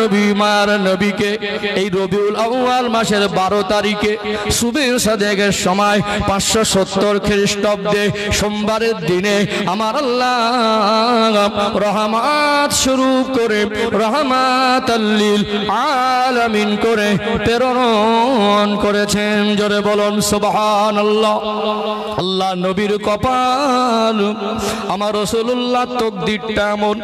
নবী মায়ার নবীকে এই রবিউল আউয়াল মাসের 12 তারিখে সুবহে সাদেকের সময় 570 খ্রিস্টাব্দে সোমবারের দিনে আমার আল্লাহ রহমত স্বরূপ করে রহমাতাল লিল আলামিন করে প্রেরণ করেছেন। জোরে বলুন সুবহানাল্লাহ। আল্লাহ নবীর কপাল আমার রাসূলুল্লাহ তকদিরটা এমন,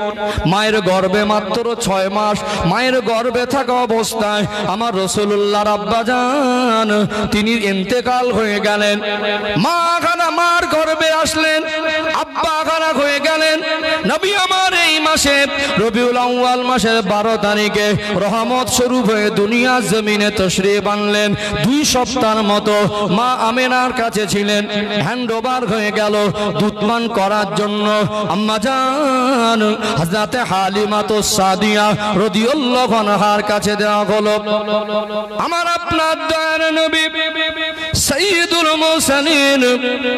মায়ের গর্ভে মাত্র 6 মাস মায়ের গর্ভে থাকা অবস্থায় আমার রাসূলুল্লাহর আব্বাজান তিনি ইন্তেকাল হয়ে গেলেন। মা খানা মার গর্ভে আসলেন, আব্বা খানা হয়ে গেলেন। নবী আমার এই মাসে রবিউল আউয়াল মাসের 12 তারিখে রহমত স্বরূপ হয়ে দুনিয়া জমিনে তশরিফ আনলেন। 2 সপ্তাহের মতো মা আমেনার কাছে ছিলেন। হ্যান্ড ওভার হয়ে গেল দুধপান করার জন্য আম্মা জান হযরতে হালিমাতুস সাদিয়া রাদিয়াল্লাহু আনহার কাছে দেওয়া হলো। আমার আপনার দয়ার নবী সাইয়্যিদুল মুরসালিন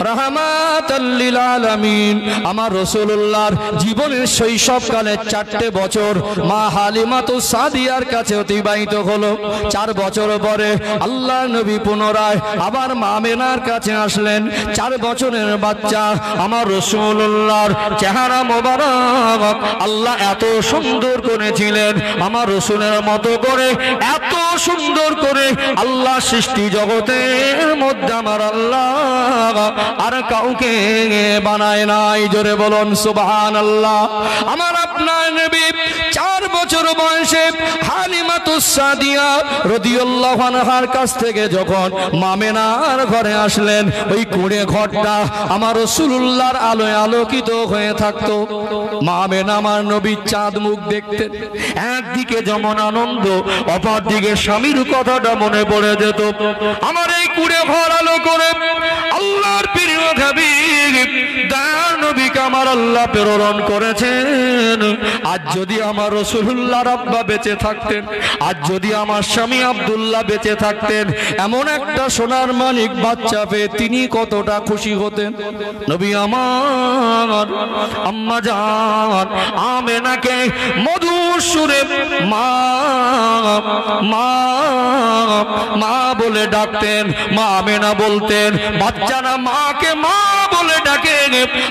রাহমাতাল লিল আলামিন আমার রাসূলুল্লাহর জীবনের শৈশবকালে 4টে বছর মা হালিমাতুস সাদিয়ার কাছে অতিবাহিত হলো। 4 বছর পরে আল্লাহ নবী পুনরায় আবার মা আমেনার কাছে আসলেন। 4 বছরের বাচ্চা আমার রাসূলুল্লাহর চেহারা মোবারক আল্লাহ এত সুন্দর করেছিলেন, আমার রাসূলের মতো করে এত সুন্দর করে আল্লাহ সৃষ্টি জগতের মধ্যে আমার আল্লাহ আর কাউকে বানায় নাই। জোরে বলুন সুবহানাল্লাহ। আমার আপনার নবী 4 বছর বয়সে হালিমাতুস সাদিয়া রাদিয়াল্লাহু আনহার কাছ থেকে যখন মা আমেনার ঘরে আসলেন, ওই কুঁড়ে ঘরটা আমার রাসূলুল্লাহর আলোয় আলোকিত হয়ে থাকতো। মা আমেনা আমার নবীর চাঁদ মুখ দেখতেন। একদিকে যেমন আনন্দ, অপরদিকে স্বামীর কথাটা মনে পড়ে যেত। আমার এই কুঁড়ে ঘর আলো করে আল্লাহর প্রিয় হাবিব দয়ার নবীকে আমার আল্লাহ প্রেরণ করেছেন। আজ যদি আমার রাসূলুল্লাহর আব্বা বেঁচে থাকতেন, আজ যদি আমার স্বামী আব্দুল্লাহ বেঁচে থাকতেন, এমন একটা সোনার মানিক বাচ্চা পেয়ে তিনি কতটা খুশি হতেন। নবী আমার আম্মা জান আমেনাকে মধুর সুরে মা মা মা বলে ডাকতেন। মা আমেনা বলতেন বাচ্চারা মাকে মা বলে ডাকে।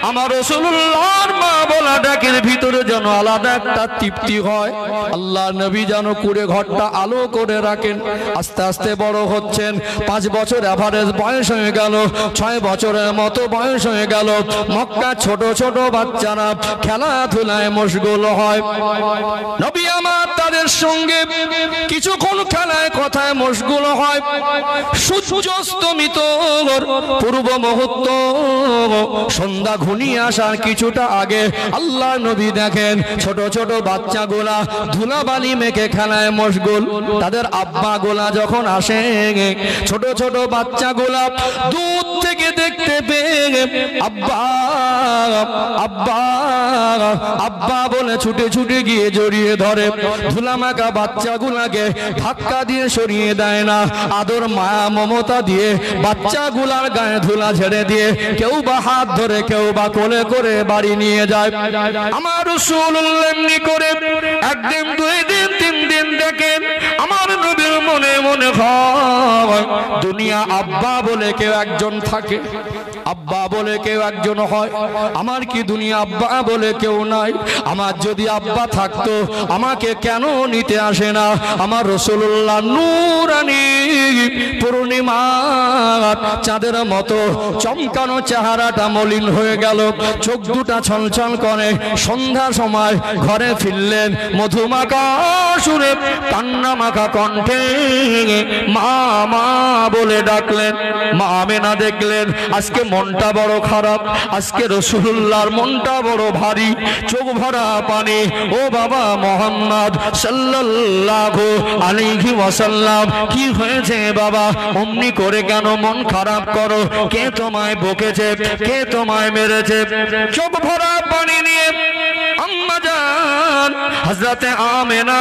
আমার রাসূলুল্লাহর মা বলা ডাকের ভিতরে যেন আলাদা একটা তৃপ্তি হয়। আল্লাহ নবী যেন কুড়ে ঘরটা আলো করে রাখেন। আস্তে আস্তে বড় হচ্ছেন। 5 বছর এভারেজ বয়স হয়ে গেল, 6 বছরের মতো বয়স হয়ে গেল। মক্কা ছোট ছোট বাচ্চারা খেলাধুলায় মশগুল হয়। নবী আমার তাদের সঙ্গে কিছুক্ষণ খেলায় কথায় মশগুল হয়। সূর্যাস্তমিত পূর্ব মুহূর্ত সন্ধ্যা ঘনিয়ে আসার কিছুটা আগে আল্লাহ নবী দেখেন ছোট ছোট বাচ্চাগুলা ধুলাবালি মেখে খেলায় মশগুল। তাদের আব্বা গোলা যখন আসে, ছোট ছোট বাচ্চাগুলা দূর থেকে দেখতে পেয়ে আব্বা আব্বা আব্বা বলে ছুটে ছুটে গিয়ে জড়িয়ে ধরে। ধুলামাখা বাচ্চাগুলাকে ধাক্কা দিয়ে সরিয়ে দেয় না, আদর মায়া মমতা দিয়ে বাচ্চাগুলার গায়ে ধুলা ঝেড়ে দিয়ে কেউ বা হাত ধরে কেউ বা কোলে করে বাড়ি নিয়ে যায়। আমার রাসূলুল্লাহ এমনি করে 1 দিন 2 দিন 3 দিন দেখেন আমার নবীর মনে মনে হয় দুনিয়া আব্বা বলে কেউ একজন থাকে, আব্বা বলে কেউ একজন হয়। আমার কি দুনিয়া আব্বা বলে কেউ নাই? আমার যদি আব্বা থাকতো আমাকে কেন নিতে আসে না? আমার রাসূলুল্লাহ নূরানী পূর্ণিমা চাঁদের মতো চমকানো চেহারাটা মলিন হয়ে গেল, চোখ দুটা ছলছল করে। সন্ধ্যার সময় ঘরে ফিরলেন, মধুমাখা সুরে কান্না মাখা কণ্ঠে মা মা বলে ডাকলেন। মা আমেনা দেখলেন আজকে মনটা বড় খারাপ, আজকে রাসূলুল্লাহর মনটা বড় ভারী, চোখ ভরা পানি। ও বাবা মুহাম্মদ সাল্লাল্লাহু আলাইহি ওয়াসাল্লাম, কি হয়েছে বাবা? অমনি করে কেন মন খারাপ করো? কে তোমায় বকেছে? কে তোমায় মেরেছে? চোখ ভরা পানি নিয়ে আম্মা জান হযরতে আমেনা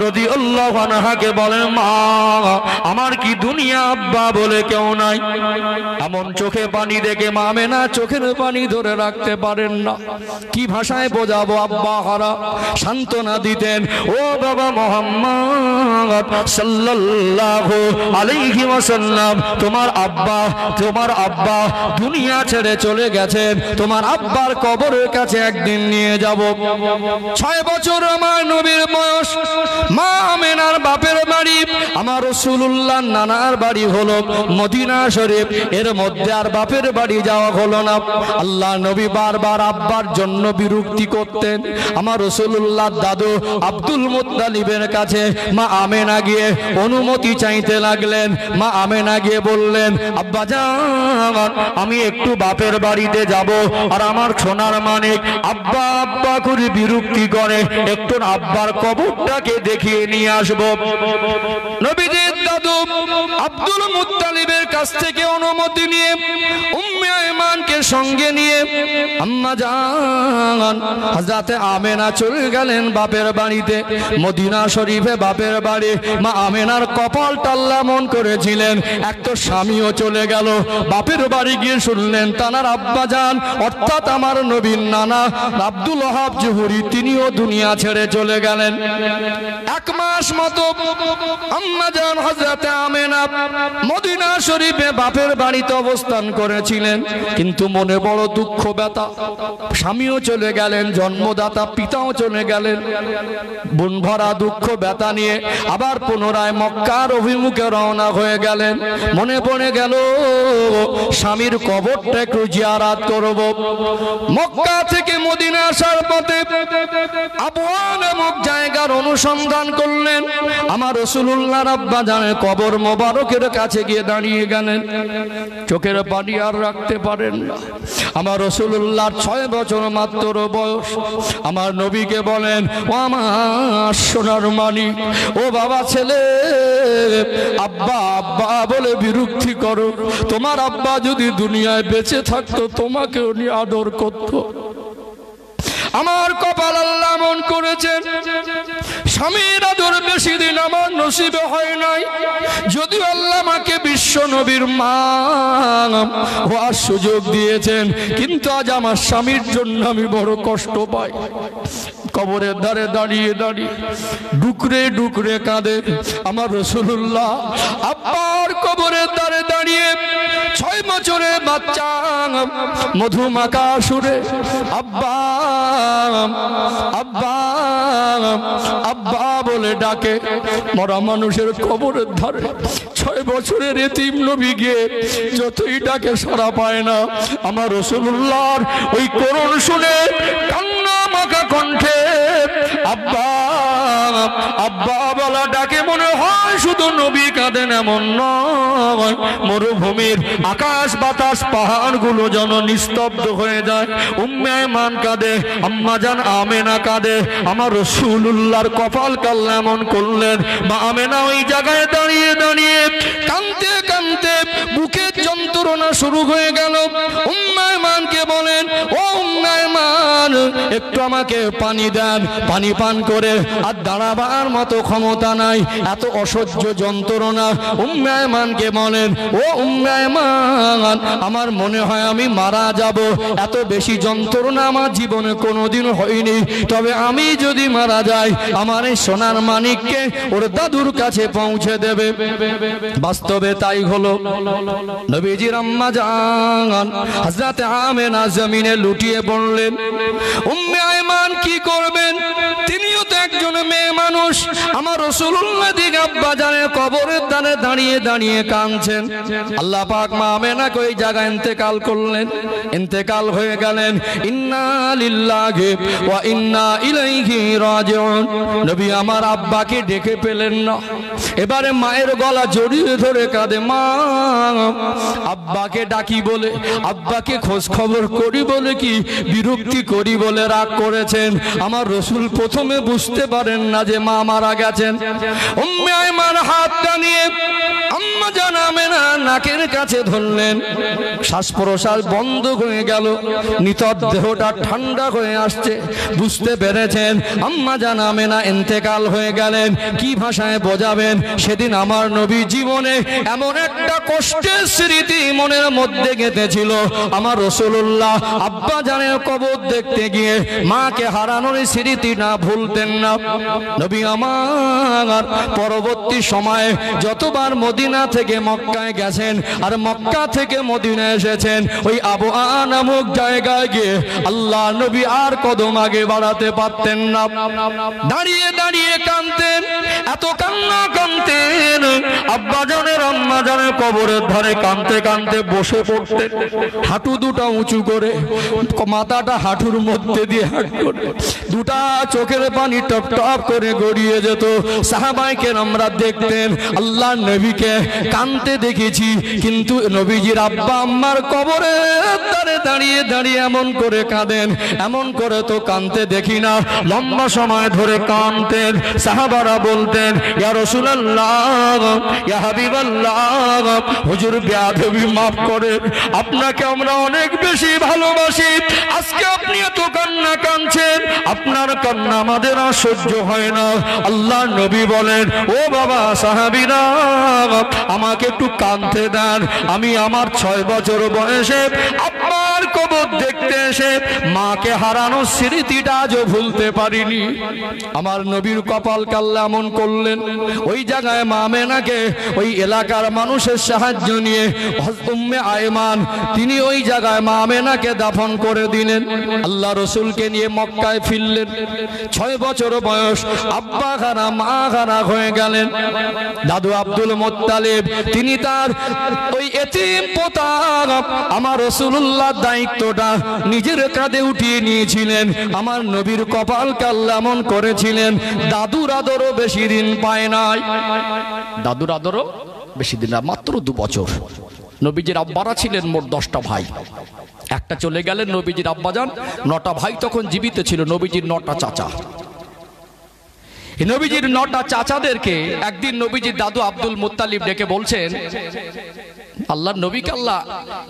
রাদিয়াল্লাহু আনহাকে বলেন, মা আমার কি দুনিয়া আব্বা বলে কেউ নাই? এমন চোখে পানি দেখে মা আমেনা চোখের পানি ধরে রাখতে পারেন না। কি ভাষায় বোঝাবো? আব্বা হারা সান্ত্বনা দিতেন, ও বাবা মুহাম্মদ সাল্লাল্লাহু আলাইহি ওয়াসাল্লাম, তোমার আব্বা দুনিয়া ছেড়ে চলে গেছেন, তোমার আব্বার কবরের কাছে একদিন নিয়ে যাব। 6 বছর আমার নবীর বয়স। মা আমেনার বাপের বাড়ি, আমার রাসূলুল্লাহ নানার বাড়ি হলো মদিনা শরীফ, এর মধ্যে আর বাপের বাড়ি যাওয়া হলো না। আল্লাহ নবী বারবার আব্বার জন্য বিরক্তি করতেন। আমার রাসূলুল্লাহ দাদু আব্দুল মুত্তালিবের কাছে মা আমেনা গিয়ে অনুমতি চাইতে লাগলেন। মা আমেনা গিয়ে বললেন, আব্বা জান আমি একটু বাপের বাড়িতে যাব, আর আমার সোনার মানিক আব্বা আব্বা করে বিরক্তি করে, একটু আব্বার কবরটাকে দেখিয়ে নিয়ে আসবো। নবীজির দাদু আব্দুল মুত্তালিবের কাছ থেকে অনুমতি নিয়ে উম্মে আইমানকে সঙ্গে নিয়ে আম্মা জান হযরত আমেনা চলে গেলেন বাপের বাড়িতে, মদিনা শরীফে বাপের বাড়ি। মা আমেনার কপালটা আল্লাহ মন করেছিলেন, এক তো স্বামীও চলে গেল, বাপের বাড়ি গিয়ে শুনলেন তানার আব্বা জান অর্থাৎ আমার নবীর নানা আব্দুল ওয়াহাব জুহুরি তিনিও দুনিয়া ছেড়ে চলে গেলেন। 1 মাস মতো আম্মা জান হযরত আমেনা মদিনা শরীফে বাপের বাড়িতে অবস্থান করেছিলেন, কিন্তু মনে বড় দুঃখ ব্যথা। স্বামীও চলে গেলেন, জন্মদাতা পিতাও চলে গেলেন, বুন ভরা দুঃখ ব্যথা নিয়ে আবার পুনরায় মক্কার অভিমুখে রওনা হয়ে গেলেন। মনে পড়ে গেল স্বামীর কবরটা একটু জিয়ারত করব। মক্কা থেকে মদিনা আসার পথে আবওয়া নামক জায়গার অনুসন্ধান করলেন। আমার রাসূলুল্লাহর আব্বা জানের কবর মোবারকের কাছে গিয়ে দাঁড়িয়ে গেলেন, চোখের পানি আর রাখতে পারেন না। আমার রাসূলুল্লাহর 6 বছর মাত্র বয়স। আমার নবীকে বলেন, ও আমার সোনার মানিক, ও বাবা ছেলে আব্বা আব্বা বলে বিরক্তি করো, তোমার আব্বা যদি দুনিয়ায় বেঁচে থাকতো তোমাকে উনি আদর করতো। আমার কপাল আল্লাহ মন করেছেন, স্বামীর আদর বেশি দিন আমার নসিবে হয় নাই, যদিও আল্লাহ আমাকে বিশ্ব নবীর মা হওয়ার সুযোগ দিয়েছেন, কিন্তু আজ আমার স্বামীর জন্য আমি বড় কষ্ট পাই। কবরের ধারে দাঁড়িয়ে দাঁড়িয়ে ডুকরে ডুকরে কাঁদে আমার রাসূলুল্লাহ। আব্বার কবরের ধারে দাঁড়িয়ে 6 বছরের বাচ্চা মধুমাখা সুরে আব্বা আব্বা আব্বা বলে ডাকে। মরা মানুষের কবরের ধারে 6 বছরের এতিম নবী গিয়ে যতই ডাকে সাড়া পায় না। আমার রাসূলুল্লাহর ওই করুণ শুনে কান্না মাখা কণ্ঠে আব্বা আব্বা বলা ডাকে মনে হয় শুধু নবী কাঁদেন এমন নয়, মরুভূমির আকাশ বাতাস পাহাড়গুলো যেন নিস্তব্ধ হয়ে যায়। উম্মে আইমান কাঁদে, আম্মা জান আমেনা কাঁদে। আমার রাসূলুল্লাহর কপাল কাল্লা এমন করলেন, মা আমেনা ওই জায়গায় দাঁড়িয়ে দাঁড়িয়ে কাঁদতে কাঁদতে বুকের যন্ত্রণা শুরু হয়ে গেল। উম্মে আইমানকে বলেন, ও উম্মে আইমান একটু আমাকে পানি দেন, পানি পান করে আর দাঁড়াবার মতো ক্ষমতা নাই, এত অসহ্য যন্ত্রণা। উম্মে আইমানকে বলেন, ও উম্মে আইমান আমার মনে হয় আমি মারা যাব, এত বেশি যন্ত্রণা আমার জীবনে কোনোদিন হয়নি, তবে আমি যদি মারা যাই আমার এই সোনার মানিককে ওর দাদুর কাছে পৌঁছে দেবে। বাস্তবে তাই হলো। নবীজির আম্মা জান হযরত আমেনা জমিনে লুটিয়ে পড়লেন। উম্মে আইমান কি করবেন, তিনিও তো একজন মেয়ে মানুষ। আমার রাসূলুল্লাহ দিকে আব্বা জানের কবরের ধারে দাঁড়িয়ে দাঁড়িয়ে কাঁদছেন। আল্লাহ পাক মা আমেনাকে ওই জায়গায় ইন্তেকাল করলেন, ইন্তেকাল হয়ে গেলেন। ইন্না লিল্লাহি ওয়া ইন্না ইলাইহি রাজিউন। নবী আমার আব্বাকে ডেকে পেলেন না, এবারে মায়ের গলা জড়িয়ে ধরে কাঁদে, মা আব্বাকে ডাকি বলে, আব্বাকে খোঁজ খবর করি বলে কি বিরক্তি করি বলে রাগ করেছেন। আমার রাসূল প্রথমে বুঝতে পারেন না যে মা মারা গেছেন। উম্মে আইমান হাতটা নিয়ে আম্মা জান আমেনা নাকের কাছে ধরলেন, শ্বাস প্রশ্বাস বন্ধ হয়ে গেল, নিতর দেহটা ঠান্ডা হয়ে আসছে। বুঝতে পেরেছেন আম্মা জান আমেনা ইন্তেকাল হয়ে গেলেন। কি ভাষায় বোঝাবেন? সেদিন আমার নবী জীবনে এমন একটা কষ্টের স্মৃতি মনের মধ্যে গেঁথেছিল। আমার রাসূলুল্লাহ আব্বা জানের কবর দেখতে গিয়ে মাকে হারানোর স্মৃতি না ভুলতেন না। নবী আমার পরবর্তী সময়ে যতবার মদিনা থেকে মক্কায় গেছেন আর মক্কা থেকে মদিনা এসেছেন, ওই আবওয়া নামক জায়গায় গিয়ে আল্লাহ নবী আর কদম আগে বাড়াতে পারতেন না। দাঁড়িয়ে দাঁড়িয়ে কাঁদতেন, এত কান্না কাঁদতেন, আব্বা জানের আম্মা জানের কবরের ধারে কাঁদতে কাঁদতে বসে পড়তেন, হাঁটু দুটা উঁচু করে, মাথাটা হাঁটুর মধ্যে দিয়ে হাঁট করে, দুটা চোখের পানি টপ টপ করে গড়িয়ে যেত। সাহাবায়ে কেরামরা দেখতেন আল্লাহ নবীকে কাঁদতে দেখেছি, কিন্তু নবীজির আব্বা আম্মার কবরের ধারে দাঁড়িয়ে দাঁড়িয়ে এমন করে কাঁদেন, এমন করে তো কাঁদতে দেখি না। লম্বা সময় ধরে কাঁদতেন। সাহাবারা বলতেন, ইয়া রাসূলুল্লাহ, ইয়া হাবিবাল্লাহ, হুজুর বেয়াদবি মাফ করেন, আপনাকে আমরা অনেক বেশি ভালোবাসি, আজকে আপনি এত কান্না কাঁদছেন, আপনার কান্না আমাদের আর সহ্য হয় না। আল্লাহ নবী বলেন, ও বাবা সাহাবীরা, আমাকে একটু কাঁদতে দেন। আমি আমার 6 বছর বয়সে আপনার কবর দেখতে এসে মাকে হারানোর স্মৃতিটা আজও ভুলতে পারিনি। আমার নবীর কপাল কাল্লা এমন করলেন, ওই জায়গায় মা আমেনাকে ওই এলাকার মানুষের সাহায্য নিয়ে উম্মে আয়মান তিনি ওই জায়গায় মা আমেনাকে দাফন করে দিলেন। আল্লাহ রসুলকে নিয়ে মক্কায় ফিরলেন। 6 বছর বয়স, আব্বা খানা মা খানা হয়ে গেলেন। দাদু আব্দুল মুত্তালিব তিনি তার ওই এতিম পোতা আমার রাসূলুল্লাহ দায়িত্বটা নিজের কাঁধে উঠিয়ে নিয়েছিলেন। আমার নবীর কপাল কাল্লা এমন করেছিলেন, দাদুর আদরও বেশি দিন পায় নাই। দাদুর আদরও বেশি দিন না, মাত্র 2 বছর। নবীজির আব্বারা ছিলেন মোট 10টা ভাই, একটা চলে গেলেন। নবীজির আব্বাজান 9টা ভাই তখন জীবিত ছিল। নবীজির 9টা চাচা। নবীজির 9টা চাচাদেরকে একদিন নবীজির দাদু আব্দুল মুত্তালিব ডেকে বলছেন, আল্লাহর নবীকে আল্লাহ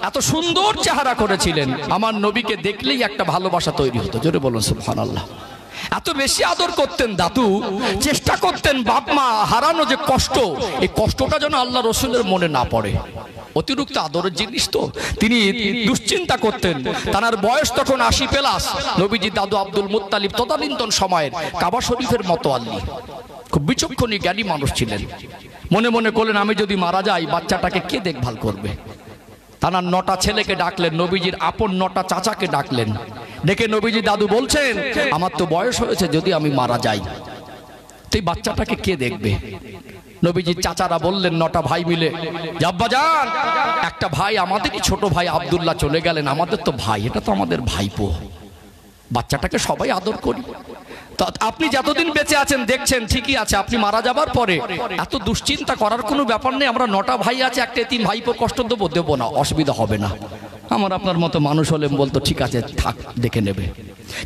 এত সুন্দর চেহারা করেছিলেন, আমার নবীকে দেখলেই একটা ভালোবাসা তৈরি হতো। জোরে বলুন সুবহানাল্লাহ। এত বেশি আদর করতেন দাদু, চেষ্টা করতেন বাপ মা হারানো যে কষ্ট, এই কষ্টটা যেন আল্লাহ রসুলের মনে না পড়ে। অতিরিক্ত আদরের জিনিস তো, তিনি দুশ্চিন্তা করতেন। তার বয়স তখন 80+। নবীজি দাদু আব্দুল মুত্তালিব তদানীন্তন সময়ের কাবা শরীফের মতো আল্লি, খুব বিচক্ষণী জ্ঞানী মানুষ ছিলেন। মনে মনে করলেন, আমি যদি মারা যাই বাচ্চাটাকে কে দেখভাল করবে? তার 9টা ছেলেকে ডাকলেন, নবীজির আপন 9টা চাচাকে ডাকলেন। ডেকে নবীজি দাদু বলছেন, আমার তো বয়স হয়েছে, যদি আমি মারা যাই তো এই বাচ্চাটাকে কে দেখবে? নবীজির চাচারা বললেন 9টা ভাই মিলে, আব্বাজান, একটা ভাই আমাদেরই ছোট ভাই আব্দুল্লাহ চলে গেলেন, আমাদের তো ভাই, এটা তো আমাদের ভাইপো, বাচ্চাটাকে সবাই আদর করি। তো আপনি যতদিন বেঁচে আছেন দেখছেন ঠিকই আছে, আপনি মারা যাবার পরে এত দুশ্চিন্তা করার কোনো ব্যাপার নেই। আমরা 9টা ভাই আছে, একটা এতিম ভাইপোর কষ্ট দেবো না, অসুবিধা হবে না। আমার আপনার মতো মানুষ হলে বলতো ঠিক আছে থাক, দেখে নেবে।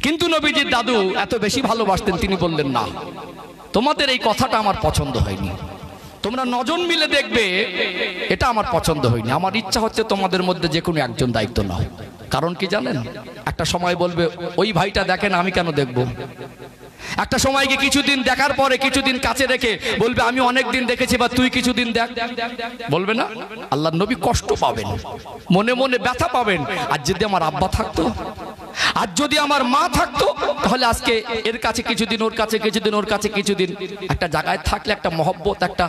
কিন্তু নবীজির দাদু এত বেশি ভালোবাসতেন, তিনি বললেন, না, তোমাদের এই কথাটা আমার পছন্দ হয়নি, তোমরা 9 জন মিলে দেখবে, এটা আমার পছন্দ হয়নি। আমার ইচ্ছা হচ্ছে তোমাদের মধ্যে যে কোনো একজন দায়িত্ব নাও। কারণ কি জানেন? একটা সময় বলবে, ওই ভাইটা দেখেন, আমি কেন দেখবো? একটা সময়কে কিছুদিন দেখার পরে কিছুদিন কাছে রেখে বলবে, আমি অনেক দিন দেখেছি, বা তুই কিছুদিন দেখ, বলবে না? আল্লাহর নবী কষ্ট পাবেন, মনে মনে ব্যথা পাবেন। আর যদি আমার আব্বা থাকতো, আর যদি আমার মা থাকতো, তাহলে আজকে এর কাছে কিছুদিন, ওর কাছে কিছুদিন, ওর কাছে কিছুদিন, একটা জায়গায় থাকলে একটা মহব্বত, একটা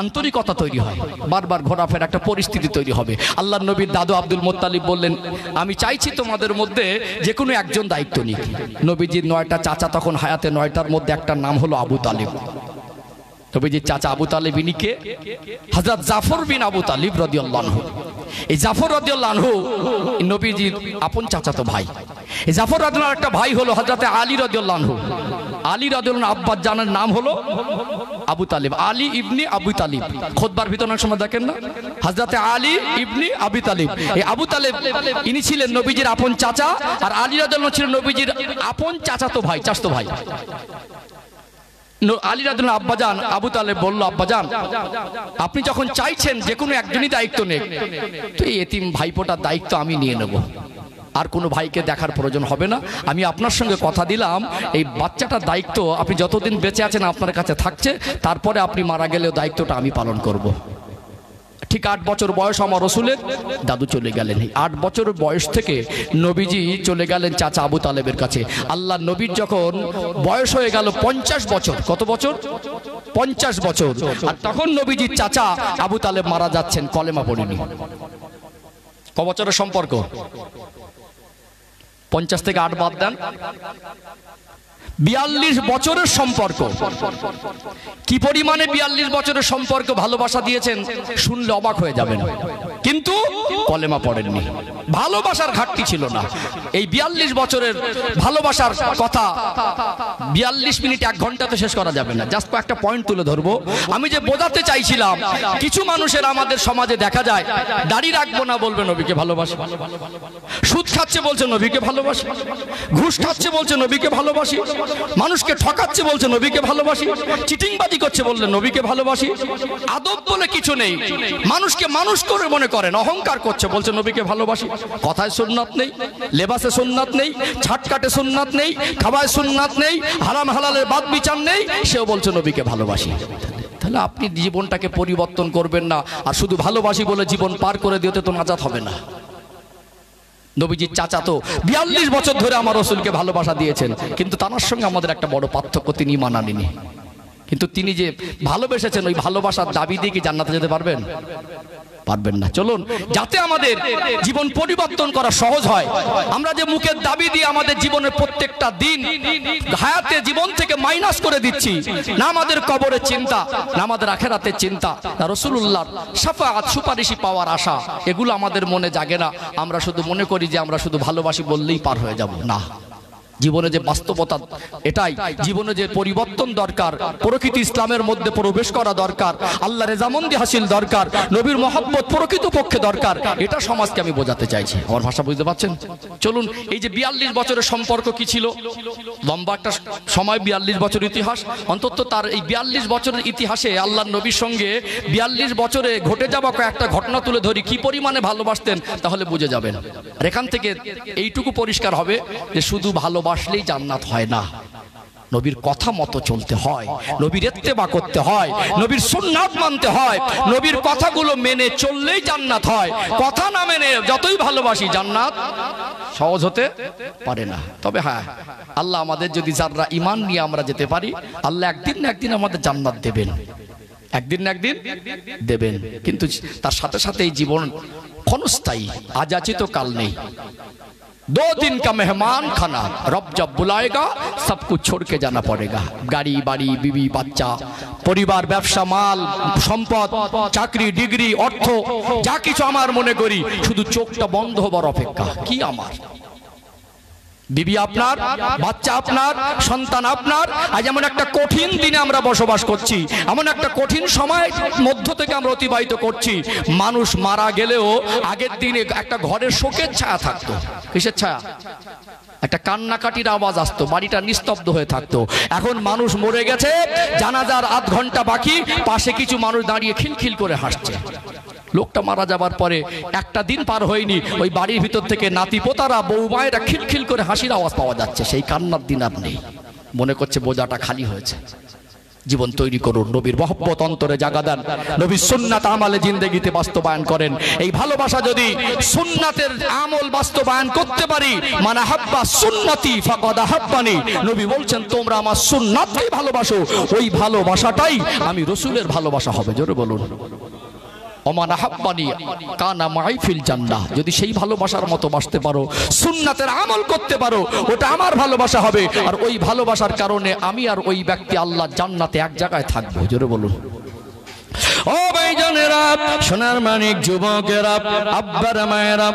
আন্তরিকতা তৈরি হয়, বারবার ঘোরাফেরা একটা পরিস্থিতি তৈরি হবে। আল্লাহর নবীর দাদু আব্দুল মুত্তালিব বললেন, আমি চাইছি তোমাদের মধ্যে যে কোনো একজন দায়িত্ব নিক। নবীজির 9টা চাচা তখন হায়াতে, 9টার মধ্যে একটা নাম হলো আবু তালিব। নবীজির চাচা আবু তালিব ইনি কে? হযরত জাফর বিন আবু তালিব রাদিয়াল্লাহু আনহু। এই জাফর রাদিয়াল্লাহু আনহু নবীজির আপন চাচাতো ভাই। এই জাফর রাদিয়াল্লাহু আনহু একটা ভাই হলো হযরত আলী রাদিয়াল্লাহু আনহু। আলী রাদিয়াল্লাহু আনহু আব্বার জানের নাম হলো আবু তালিব, আলী ইবনে আবু তালিব। খুতবার ভিতর অনেক সময় দেখেন না, হযরত আলী ইবনে আবু তালিব। এই আবু তালিব ইনি ছিলেন নবীজির আপন চাচা, আর আলী রাদিয়াল্লাহু আনহু ছিলেন নবীজির আপন চাচাতো ভাই, চাচাতো ভাই। আলী রাদিয়াল্লাহু আব্বাজান আবু তালেব বলল, আব্বাজান আপনি যখন চাইছেন যে কোনো একজনই দায়িত্ব নেই, তো এই এতিম ভাইপোটার দায়িত্ব আমি নিয়ে নেব, আর কোনো ভাইকে দেখার প্রয়োজন হবে না। আমি আপনার সঙ্গে কথা দিলাম এই বাচ্চাটার দায়িত্ব আপনি যতদিন বেঁচে আছেন আপনার কাছে থাকছে, তারপরে আপনি মারা গেলেও দায়িত্বটা আমি পালন করব। ঠিক 8 বছর বয়স আমার রসুলের, দাদু চলে গেলেন। 8 বছর বয়স থেকে নবীজি চলে গেলেন চাচা আবু তালেবের কাছে। আল্লাহ নবীর যখন বয়স হয়ে গেল 50 বছর, কত বছর? 50 বছর। আর তখন নবীজির চাচা আবু তালেব মারা যাচ্ছেন, কলেমা পড়েনি। ক বছরের সম্পর্ক? 50 থেকে 8 বাদ দেন, 42 বছরের সম্পর্ক। কি পরিমাণে 42 বছরের সম্পর্ক ভালোবাসা দিয়েছেন শুনলে অবাক হয়ে যাবেন, কিন্তু কলেমা পড়েননি। ভালোবাসার ঘাটতি ছিল না। এই 42 বছরের ভালোবাসার কথা 42 মিনিট 1 ঘন্টাতে শেষ করা যাবে না। জাস্ট একটা পয়েন্ট তুলে ধরবো। আমি যে বোঝাতে চাইছিলাম, কিছু মানুষের আমাদের সমাজে দেখা যায় দাড়ি রাখবো না বলবে নবীকে ভালোবাসি, সুদ খাচ্ছে বলছে নবীকে ভালোবাসি, ঘুষ খাচ্ছে বলছে নবীকে ভালোবাসি, মানুষকে ঠকাচ্ছে বলছে নবীকে ভালোবাসি, চিটিংবাজি করছে বললে নবীকে ভালোবাসি। আদব বলে কিছু নেই, মানুষকে মানুষ করে মনে করেন, অহংকার করছে বলছে নবীকে ভালোবাসি। কথায় সুন্নাত নেই, লেবাসে সুন্নাত নেই, ছাটকাটে সুন্নাত নেই, খাওয়ায় সুন্নাত নেই, হারাম হালালের বাদ বিচার নেই, সেও বলছে নবীকে ভালোবাসি। তাহলে আপনি জীবনটাকে পরিবর্তন করবেন না, আর শুধু ভালোবাসি বলে জীবন পার করে দিতে তো নাজাত হবে না। নবীজির চাচা তো 42 বছর ধরে আমার রসুলকে ভালোবাসা দিয়েছেন, কিন্তু তার সঙ্গে আমাদের একটা বড় পার্থক্য, তিনি ঈমান আনেননি। কিন্তু তিনি যে ভালোবেসেছেন, ওই ভালোবাসার দাবি দিয়ে কি জান্নাতে যেতে পারবেন? পারবেন না। চলুন, যাতে আমাদের জীবন পরিবর্তন করা সহজ হয়, আমরা যে মুখের দাবি দিয়ে আমাদের জীবনের প্রত্যেকটা দিন হায়াতে জীবন থেকে মাইনাস করে দিচ্ছি, না আমাদের কবরের চিন্তা, না আমাদের আখিরাতের চিন্তা, না রাসূলুল্লাহর শাফাআত সুপারিশি পাওয়ার আশা, এগুলো আমাদের মনে জাগে না। আমরা শুধু মনে করি যে আমরা শুধু ভালোবাসি বললেই পার হয়ে যাব। না, জীবনে যে বাস্তবতা এটাই, জীবনে যে পরিবর্তন দরকার, প্রকৃতি ইসলামের মধ্যে প্রবেশ করা দরকার, আল্লাহ রেজামন্দি হাসিল দরকার, নবীর মহব্বত প্রকৃত পক্ষে দরকার, এটা সমাজকে আমি বোঝাতে চাইছি। আমার ভাষা বুঝতে পারছেন? চলুন, এই যে 42 বছরের সম্পর্ক কি ছিল, লম্বা একটা সময়, 42 বছর ইতিহাস, অন্তত তার এই 42 বছরের ইতিহাসে আল্লাহর নবীর সঙ্গে 42 বছরে ঘটে যাওয়া কয়েকটা ঘটনা তুলে ধরি, কি পরিমাণে ভালোবাসতেন, তাহলে বুঝে যাবেন। আর এখান থেকে এইটুকু পরিষ্কার হবে যে শুধু ভালোবাসলেই জান্নাত হয় না, নবীর কথা মতো চলতে হয়, নবীর ইত্তেবা করতে হয়, নবীর সুন্নাত মানতে হয়, নবীর কথাগুলো মেনে চললেই জান্নাত হয়। কথা না মেনে যতই ভালোবাসি, জান্নাত সহজ হতে পারে না। তবে হ্যাঁ, আল্লাহ আমাদের যদি যারা ঈমান নিয়ে আমরা যেতে পারি, আল্লাহ একদিন না একদিন আমাদের জান্নাত দেবেন, একদিন না একদিন দেবেন। কিন্তু তার সাথে সাথে এই জীবন ক্ষণস্থায়ী, আজ আছে তো কাল নেই। 2 दिन का मेहमान खाना, रब जब बुलाएगा सब कुछ छोड़ के जाना पड़ेगा। गाड़ी बाड़ी बीवी बाच्चा परिवार व्यवसा माल सम्पद चाकरी डिग्री अर्थ जा किछु आमार मने करी शुधु चोखटा बंध होবার अपेक्षा कि आमार বিবি আপনার, বাচ্চা আপনার, সন্তান আপনার। আজ এমন একটা কঠিন দিনে আমরা বসবাস করছি, এমন একটা কঠিন সময় মধ্য থেকে আমরা অতিবাহিত করছি। মানুষ মারা গেলেও আগের দিনে একটা ঘরের শোকের ছায়া থাকতো। কিসের ছায়া? একটা কান্নাকাটির আওয়াজ আসতো, বাড়িটা নিস্তব্ধ হয়ে থাকতো। এখন মানুষ মরে গেছে, জানাজার আধ ঘন্টা বাকি, পাশে কিছু মানুষ দাঁড়িয়ে খিলখিল করে হাসছে। লোকটা মারা যাবার পরে একটা দিন পার হয়নি, ওই বাড়ির ভিতর থেকে নাতি পোতারা বউ মায়েরা খিলখিল করে হাসির আওয়াজ পাওয়া যাচ্ছে। সেই কান্নার দিন আর নেই, মনে করছে বোঝাটা খালি হয়েছে। জীবন তৈরি করুন, নবীর মহব্বত অন্তরে জাগা দেন, নবীর সুন্নাত আমলে জিন্দেগিতে বাস্তবায়ন করেন। এই ভালোবাসা যদি সুন্নাতের আমল বাস্তবায়ন করতে পারি, মানে হাব্বা সুন্নতি ফাকাদ হাব্বানি, নবী বলছেন তোমরা আমার সুন্নাতকে ভালোবাসো, ওই ভালোবাসাটাই আমি রাসূলের ভালোবাসা হবে। জোরে বলুন, ওমান আহাব্বানি কানা মাই ফিল জান্নাহ। যদি সেই ভালোবাসার মতো বাসতে পারো, সুন্নাতের আমল করতে পারো, ওটা আমার ভালোবাসা হবে। আর ওই ভালোবাসার কারণে আমি আর ওই ব্যক্তি আল্লাহ জান্নাতে এক জায়গায় থাকবো। জোরে বলুন। ও ভাইজানেরা, সোনার মানিক যুবকেরা, আব্বার মায়েরা,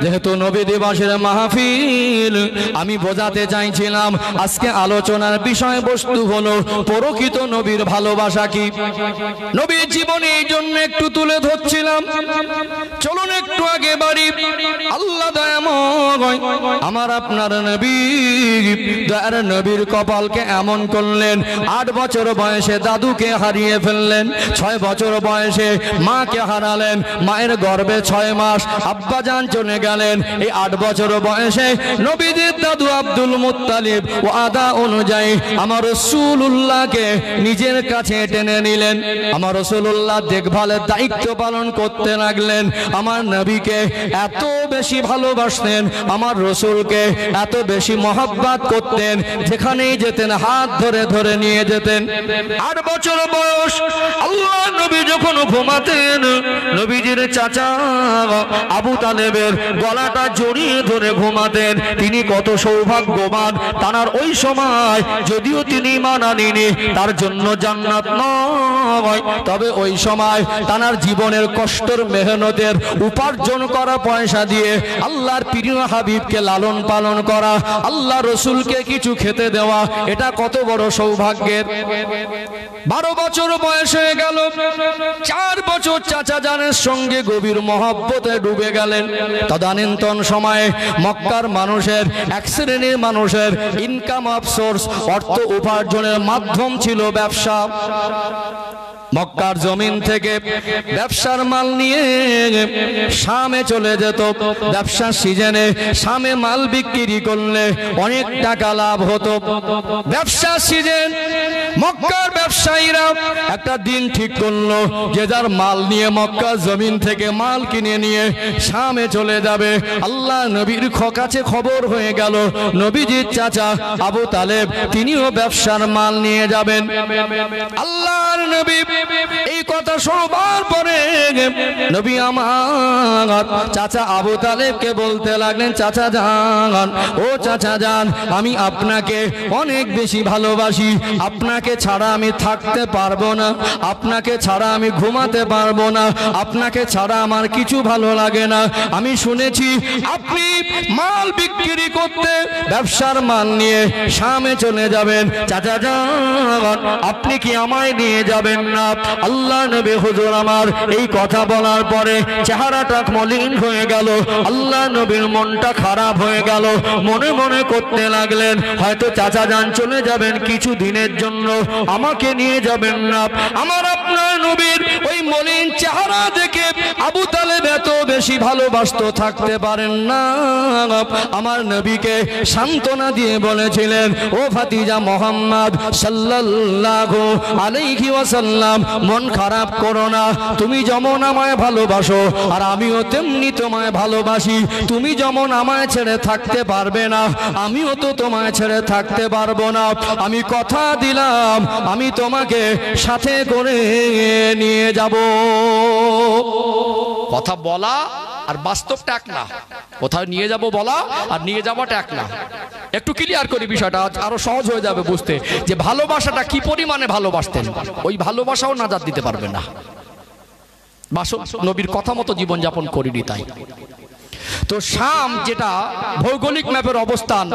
যেহেতু নবী দিবসের মাহফিল, আমি বোঝাতে চাইছিলাম আজকে আলোচনার বিষয়বস্তু হলো প্রকৃত নবীর ভালোবাসা কি। নবীর জীবনে এই জন্য একটু তুলে ধরছিলাম। চলুন একটু আগে বাড়ি। আল্লাহ দয়া দয়াময় আমার আপনার নবী দয়ার নবীর কপালকে এমন করলেন 8 বছর বয়সে দাদুকে হারিয়ে ফেললেন, 6 বছর বয়সে মাকে হারালেন, মায়ের গর্ভে 6 মাস আব্বাজান চলে গেলেন। এই 8 বছর বয়সে নবীজির দাদু আব্দুল মুত্তালিব ওয়াদা অনুযায়ী আমার রাসূলুল্লাহকে নিজের কাছে টেনে নিলেন। আমার রাসূলুল্লাহ দেখভালের দায়িত্ব পালন করতে লাগলেন। আমার নবীকে এত বেশি ভালোবাসতেন, আমার রাসূলকে এত বেশি মহব্বত করতেন, যেখানেই যেতেন হাত ধরে ধরে নিয়ে যেতেন। 8 বছর বয়স আল্লাহ নবী যখন ঘুমাতেন, নবীজির চাচা আবু তালেবের গলাটা জড়িয়ে ধরে ঘুমাতেন। তিনি কত সৌভাগ্যবান, তার ওই সময় যদিও তিনি ঈমান আনেনি, তার জন্য জান্নাত নয়, তবে ওই সময় তার জীবনের কষ্টের মেহনতের উপার্জন করা পয়সা দিয়ে আল্লাহর প্রিয় হাবিবকে লালন পালন করা, আল্লাহ রসুলকে কিছু খেতে দেওয়া, এটা কত বড় সৌভাগ্যের। 12 বছর বয়স হয়ে গেল, 4 বছর চাচা জানের সঙ্গে গভীর মহব্বতে ডুবে গেলেন। তদানীন্তন সময়ে মক্কার মানুষের এক শ্রেণীর মানুষের ইনকাম অফ সোর্স, অর্থ উপার্জনের মাধ্যম ছিল ব্যবসা। মক্কার জমিন থেকে ব্যবসার মাল নিয়ে শামে চলে যেত। ব্যবসার সিজনে শামে মাল বিক্রি করলে অনেক টাকা লাভ হতো। ব্যবসার সিজন মক্কার ব্যবসায়ীরা একটা দিন ঠিক করলো যে যার মাল নিয়ে মক্কার জমিন থেকে মাল কিনে নিয়ে শামে চলে যাবে। আল্লাহ নবীর কাছে খবর হয়ে গেল নবীজির চাচা আবু তালেব তিনিও ব্যবসার মাল নিয়ে যাবেন। আল্লাহর নবী এই কথা শোনার পরে নবী আমার চাচা আবু তালেবকে বলতে লাগলেন, চাচা যান, ও চাচা যান, আমি আপনাকে অনেক বেশি ভালোবাসি, আপনাকে ছাড়া আমি থাকতে পারবো না, আপনাকে ছাড়া আমি ঘুমাতে পারবো না, আপনাকে ছাড়া আমার কিছু ভালো লাগে না। আমি শুনেছি আপনি মাল বিক্রি করতে ব্যবসার মাল নিয়ে শামে চলে যাবেন, চাচা যান, আপনি কি আমায় নিয়ে যাবেন না? আল্লাহ নবী হুজুর আমার এই কথা বলার পরে চেহারাটা মলিন হয়ে গেল, আল্লাহ নবীর মনটা খারাপ হয়ে গেল। মনে মনে করতে লাগলেন হয়তো চাচা যান চলে যাবেন কিছু দিনের জন্য, আমাকে নিয়ে যাবেন না। আমার আপনার নবীর ওই মলিন চেহারা দেখে আবু তালেব এত বেশি ভালোবাসতো, থাকতে পারেন না। আমার নবীকে সান্ত্বনা দিয়ে বলেছিলেন, ও ভাতিজা মুহাম্মদ সাল্লাল্লাহু আলাইহি ওয়াসাল্লাম, মন খারাপ করো না, তুমি যেমন আমায় ভালোবাসো আর আমিও তেমনি তোমায় ভালোবাসি। তুমি যেমন আমায় ছেড়ে থাকতে পারবে না, আমিও তো তোমায় ছেড়ে থাকতে পারবো না। আমি কথা দিলাম আমি তোমাকে সাথে করে নিয়ে যাব। কথা বলা আর বাস্তবটা এক না, কোথাও নিয়ে যাব বলা আর নিয়ে যাওয়াটা এক না। একটু ক্লিয়ার করি বিষয়টা, আরো সহজ হয়ে যাবে বুঝতে, যে ভালোবাসাটা কি পরিমাণে ভালোবাসতেন, ওই ভালোবাসাও নাজাত দিতে পারবে না। নবীর কথা মতো জীবনযাপন করিনি তাই। তো শাম যেটা ভৌগোলিক ম্যাপের অবস্থান,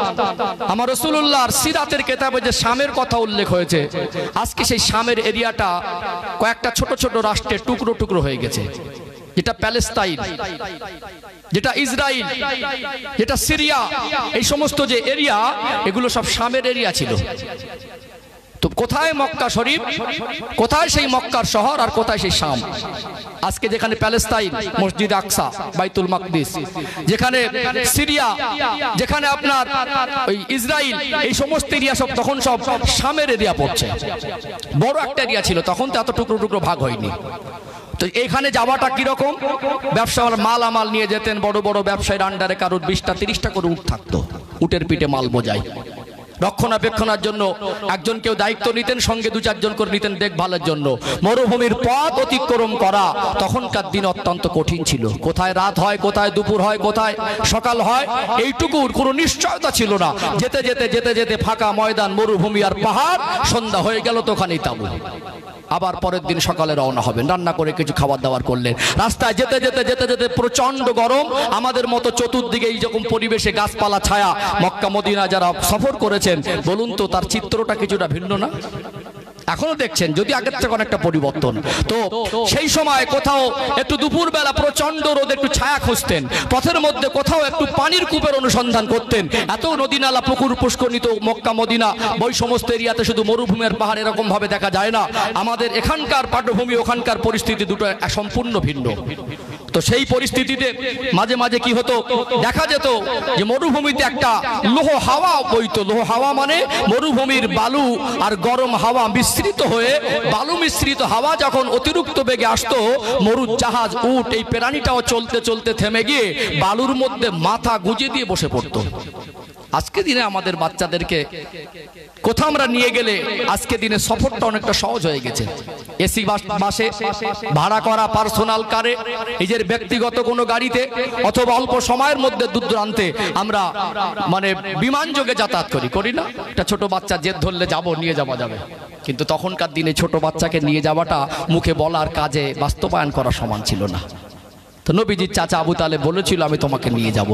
আমার রাসূলুল্লাহর সিরাতের কিতাবে যে শামের কথা উল্লেখ হয়েছে, আজকে সেই শামের এরিয়াটা কয়েকটা ছোট ছোট রাষ্ট্রের টুকরো টুকরো হয়ে গেছে। যেটা প্যালেস্তাইন, যেটা ইসরায়েল, যেটা সিরিয়া, এই সমস্ত যে এরিয়া, এগুলো সব শামের এরিয়া ছিল। তো কোথায় মক্কা শরীফ, কোথায় সেই মক্কার শহর, আর কোথায় সেই শাম? আজকে যেখানে প্যালেস্তাইন, মসজিদ আকসা, বাইতুল মাকদিস, যেখানে সিরিয়া, যেখানে আপনার ওই ইসরায়েল, এই সমস্ত এরিয়া সব তখন সব শামের এরিয়া পড়ছে। বড় একটা এরিয়া ছিল, তখন তো এত টুকরো টুকরো ভাগ হয়নি। তো এইখানে যাওয়াটা কিরকম, ব্যবসার মাল আমাল নিয়ে যেতেন। বড় বড় ব্যবসায়ীর আন্ডারে কারোর 20টা 30টা করে উট থাকতো, উটের পিঠে মাল বোঝাই। রক্ষণাবেক্ষণের জন্য একজন কেউ দায়িত্ব নিতেন, সঙ্গে 2-4 জন করে নিতেন দেখভালের জন্য। মরুভূমির পথ অতিক্রম করা তখনকার দিন অত্যন্ত কঠিন ছিল। কোথায় রাত হয়, কোথায় দুপুর হয়, কোথায় সকাল হয়, এইটুকুর কোনো নিশ্চয়তা ছিল না। যেতে যেতে যেতে যেতে ফাঁকা ময়দান, মরুভূমি আর পাহাড়, সন্ধ্যা হয়ে গেল তো ওখানেই তাঁবু। আবার পরের দিন সকালে রওনা হবেন, রান্না করে কিছু খাবার দাবার করলেন। রাস্তায় যেতে যেতে যেতে যেতে প্রচন্ড গরম, আমাদের মতো চতুর্দিকে এই রকম পরিবেশে গাছপালা ছায়া। মক্কা মদিনা যারা সফর করেছেন বলুন তো, তার চিত্রটা কিছুটা ভিন্ন না? এখনো দেখছেন, যদি আগের থেকে অনেকটা পরিবর্তন। তো সেই সময় কোথাও একটু দুপুরবেলা প্রচন্ড রোদ, একটু ছায়া খুঁজতেন, পথের মধ্যে কোথাও একটু পানির কূপের অনুসন্ধান করতেন। এত নদী নালা পুকুর পুষ্করিত মক্কা মদিনা ওই সমস্ত এরিয়াতে শুধু মরুভূমির পাহাড় এরকম ভাবে দেখা যায় না। আমাদের এখানকার পাটভূমি ওখানকার পরিস্থিতি দুটো সম্পূর্ণ ভিন্ন। তো সেই পরিস্থিতিতে মাঝে মাঝে কি হতো, দেখা যেত যে মরুভূমিতে একটা লোহ হাওয়া বইতো। লোহ হাওয়া মানে মরুভূমির বালু আর গরম হাওয়া মিশ্রিত হয়ে, বালু মিশ্রিত হাওয়া যখন অতিরিক্ত বেগে আসতো, মরুর জাহাজ উট এই প্রাণীটাও চলতে চলতে থেমে গিয়ে বালুর মধ্যে মাথা গুঁজে দিয়ে বসে পড়তো। আজকে দিনে আমাদের বাচ্চাদেরকে কোথাও আমরা নিয়ে গেলে আজকে দিনে সফরটা অনেকটা সহজ হয়ে গেছে। এসি বাসে, ভাড়া করা পার্সোনাল কারে, নিজের ব্যক্তিগত কোনো গাড়িতে, অথবা অল্প সময়ের মধ্যে দূর দূরান্তে আমরা মানে বিমান যোগে যাতায়াত করি না? একটা ছোট বাচ্চা জেদ ধরলে নিয়ে যাওয়া যাবে, কিন্তু তখনকার দিনে ছোট বাচ্চাকে নিয়ে যাওয়াটা মুখে বলার কাজে বাস্তবায়ন করা সমান ছিল না। তো নবীজির চাচা আবু তালেব বলেছিল আমি তোমাকে নিয়ে যাব।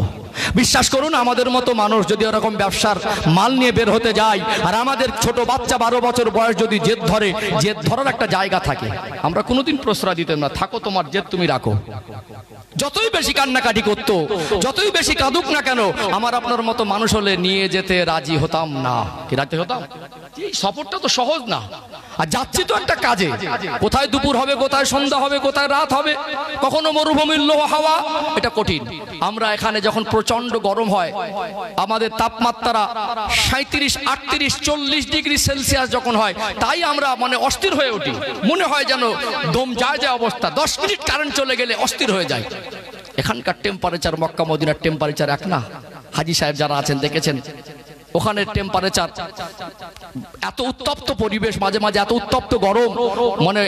বিশ্বাস করুন, আমাদের মতো মানুষ যদি এরকম ব্যবসার মাল নিয়ে বের হতে যায়, আর আমাদের ছোট বাচ্চা 12 বছর বয়স যদি জেদ ধরে, জেদ ধরার একটা জায়গা থাকে, আমরা কোনোদিন প্রশ্রয় দিতাম না, থাকো তোমার জেদ তুমি রাখো। যতই বেশি কান্নাকাটি করতো, যতই বেশি কাঁদুক না কেন, আমার আপনার মতো মানুষ হলে নিয়ে যেতে রাজি হতাম না। কি রাখতে হতাম? এই সফরটা তো সহজ না, আর যাচ্ছি তো একটা কাজে, কোথায় দুপুর হবে, কোথায় সন্ধ্যা হবে, কোথায় রাত হবে, কখনো মরুভূমির লোহ হাওয়া, এটা কঠিন। আমরা এখানে যখন প্রচন্ড গরম হয়, আমাদের তাপমাত্রা 37, 38, 40 ডিগ্রি সেলসিয়াস যখন হয়, তাই আমরা মানে অস্থির হয়ে উঠি, মনে হয় যেন দম যায় অবস্থা। 10 মিনিট কারেন্ট চলে গেলে অস্থির হয়ে যায়। এখানকার টেম্পারেচার মক্কা মদিনার টেম্পারেচার এক না। হাজী সাহেব যারা আছেন দেখেছেন, ওখানে টেম্পারেচার এত উত্তপ্ত পরিবেশ, মাঝে মাঝে এত উত্তপ্ত গরম, মানে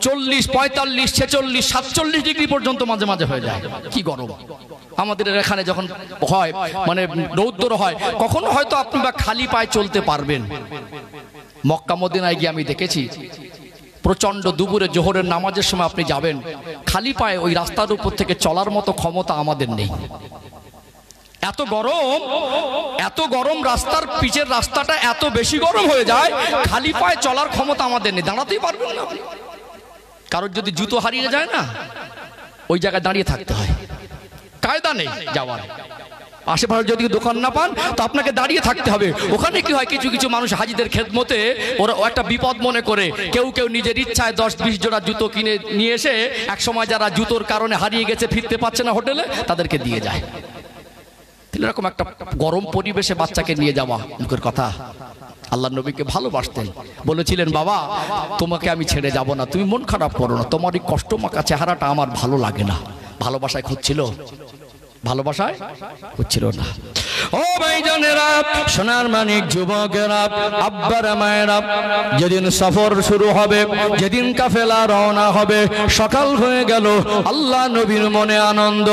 40, 45, 46, 47 ডিগ্রি পর্যন্ত মাঝে মাঝে হয়ে যায়। কি গরম! আমাদের এখানে যখন হয় মানে রৌদ্র হয়, কখনো হয়তো আপনি বা খালি পায়ে চলতে পারবেন। মক্কা মদিনায় গিয়ে আমি দেখেছি, প্রচন্ড দুপুরে জোহরের নামাজের সময় আপনি যাবেন, খালি পায়ে ওই রাস্তার উপর থেকে চলার মতো ক্ষমতা আমাদের নেই। এত গরম রাস্তার পিচের রাস্তাটা এত বেশি গরম হয়ে যায়, খালি পায়ে চলার ক্ষমতা আমাদের নেই, দাঁড়াতেই পারবেন না। কারোর যদি জুতো হারিয়ে যায় না, ওই জায়গায় দাঁড়িয়ে থাকতে হয়, কায়দা নেই যাওয়ার। আশেপাশে যদি দোকান না পান তো আপনাকে দাঁড়িয়ে থাকতে হবে। ওখানে কি হয়, কিছু কিছু মানুষ হাজিদের খেদমতে ওরা একটা বিপদ মনে করে কেউ নিজের ইচ্ছায় 10-20 জোড়া জুতো কিনে নিয়ে এসে এক সময় যারা জুতোর কারণে হারিয়ে গেছে, ফিরতে পারছে না হোটেলে, তাদেরকে দিয়ে যায়। এরকম একটা গরম পরিবেশে বাচ্চাকে নিয়ে যাওয়া মুখের কথা। আল্লাহ নবীকে ভালোবাসতেন, বলেছিলেন বাবা তোমাকে আমি ছেড়ে যাব না, তুমি মন খারাপ করো না, তোমার এই কষ্টমাখা চেহারাটা আমার ভালো লাগে না। ভালোবাসায় খুঁজছিল, ভালোবাসায় খুঁজছিল না। ও ভাইজানেরা, সোনার মানিক যুবকেরা, আব্বারা মায়েরা, যেদিন সফর শুরু হবে, যেদিন কাফেলা রওনা হবে, সকাল হয়ে গেল, আল্লাহ নবীর মনে আনন্দ।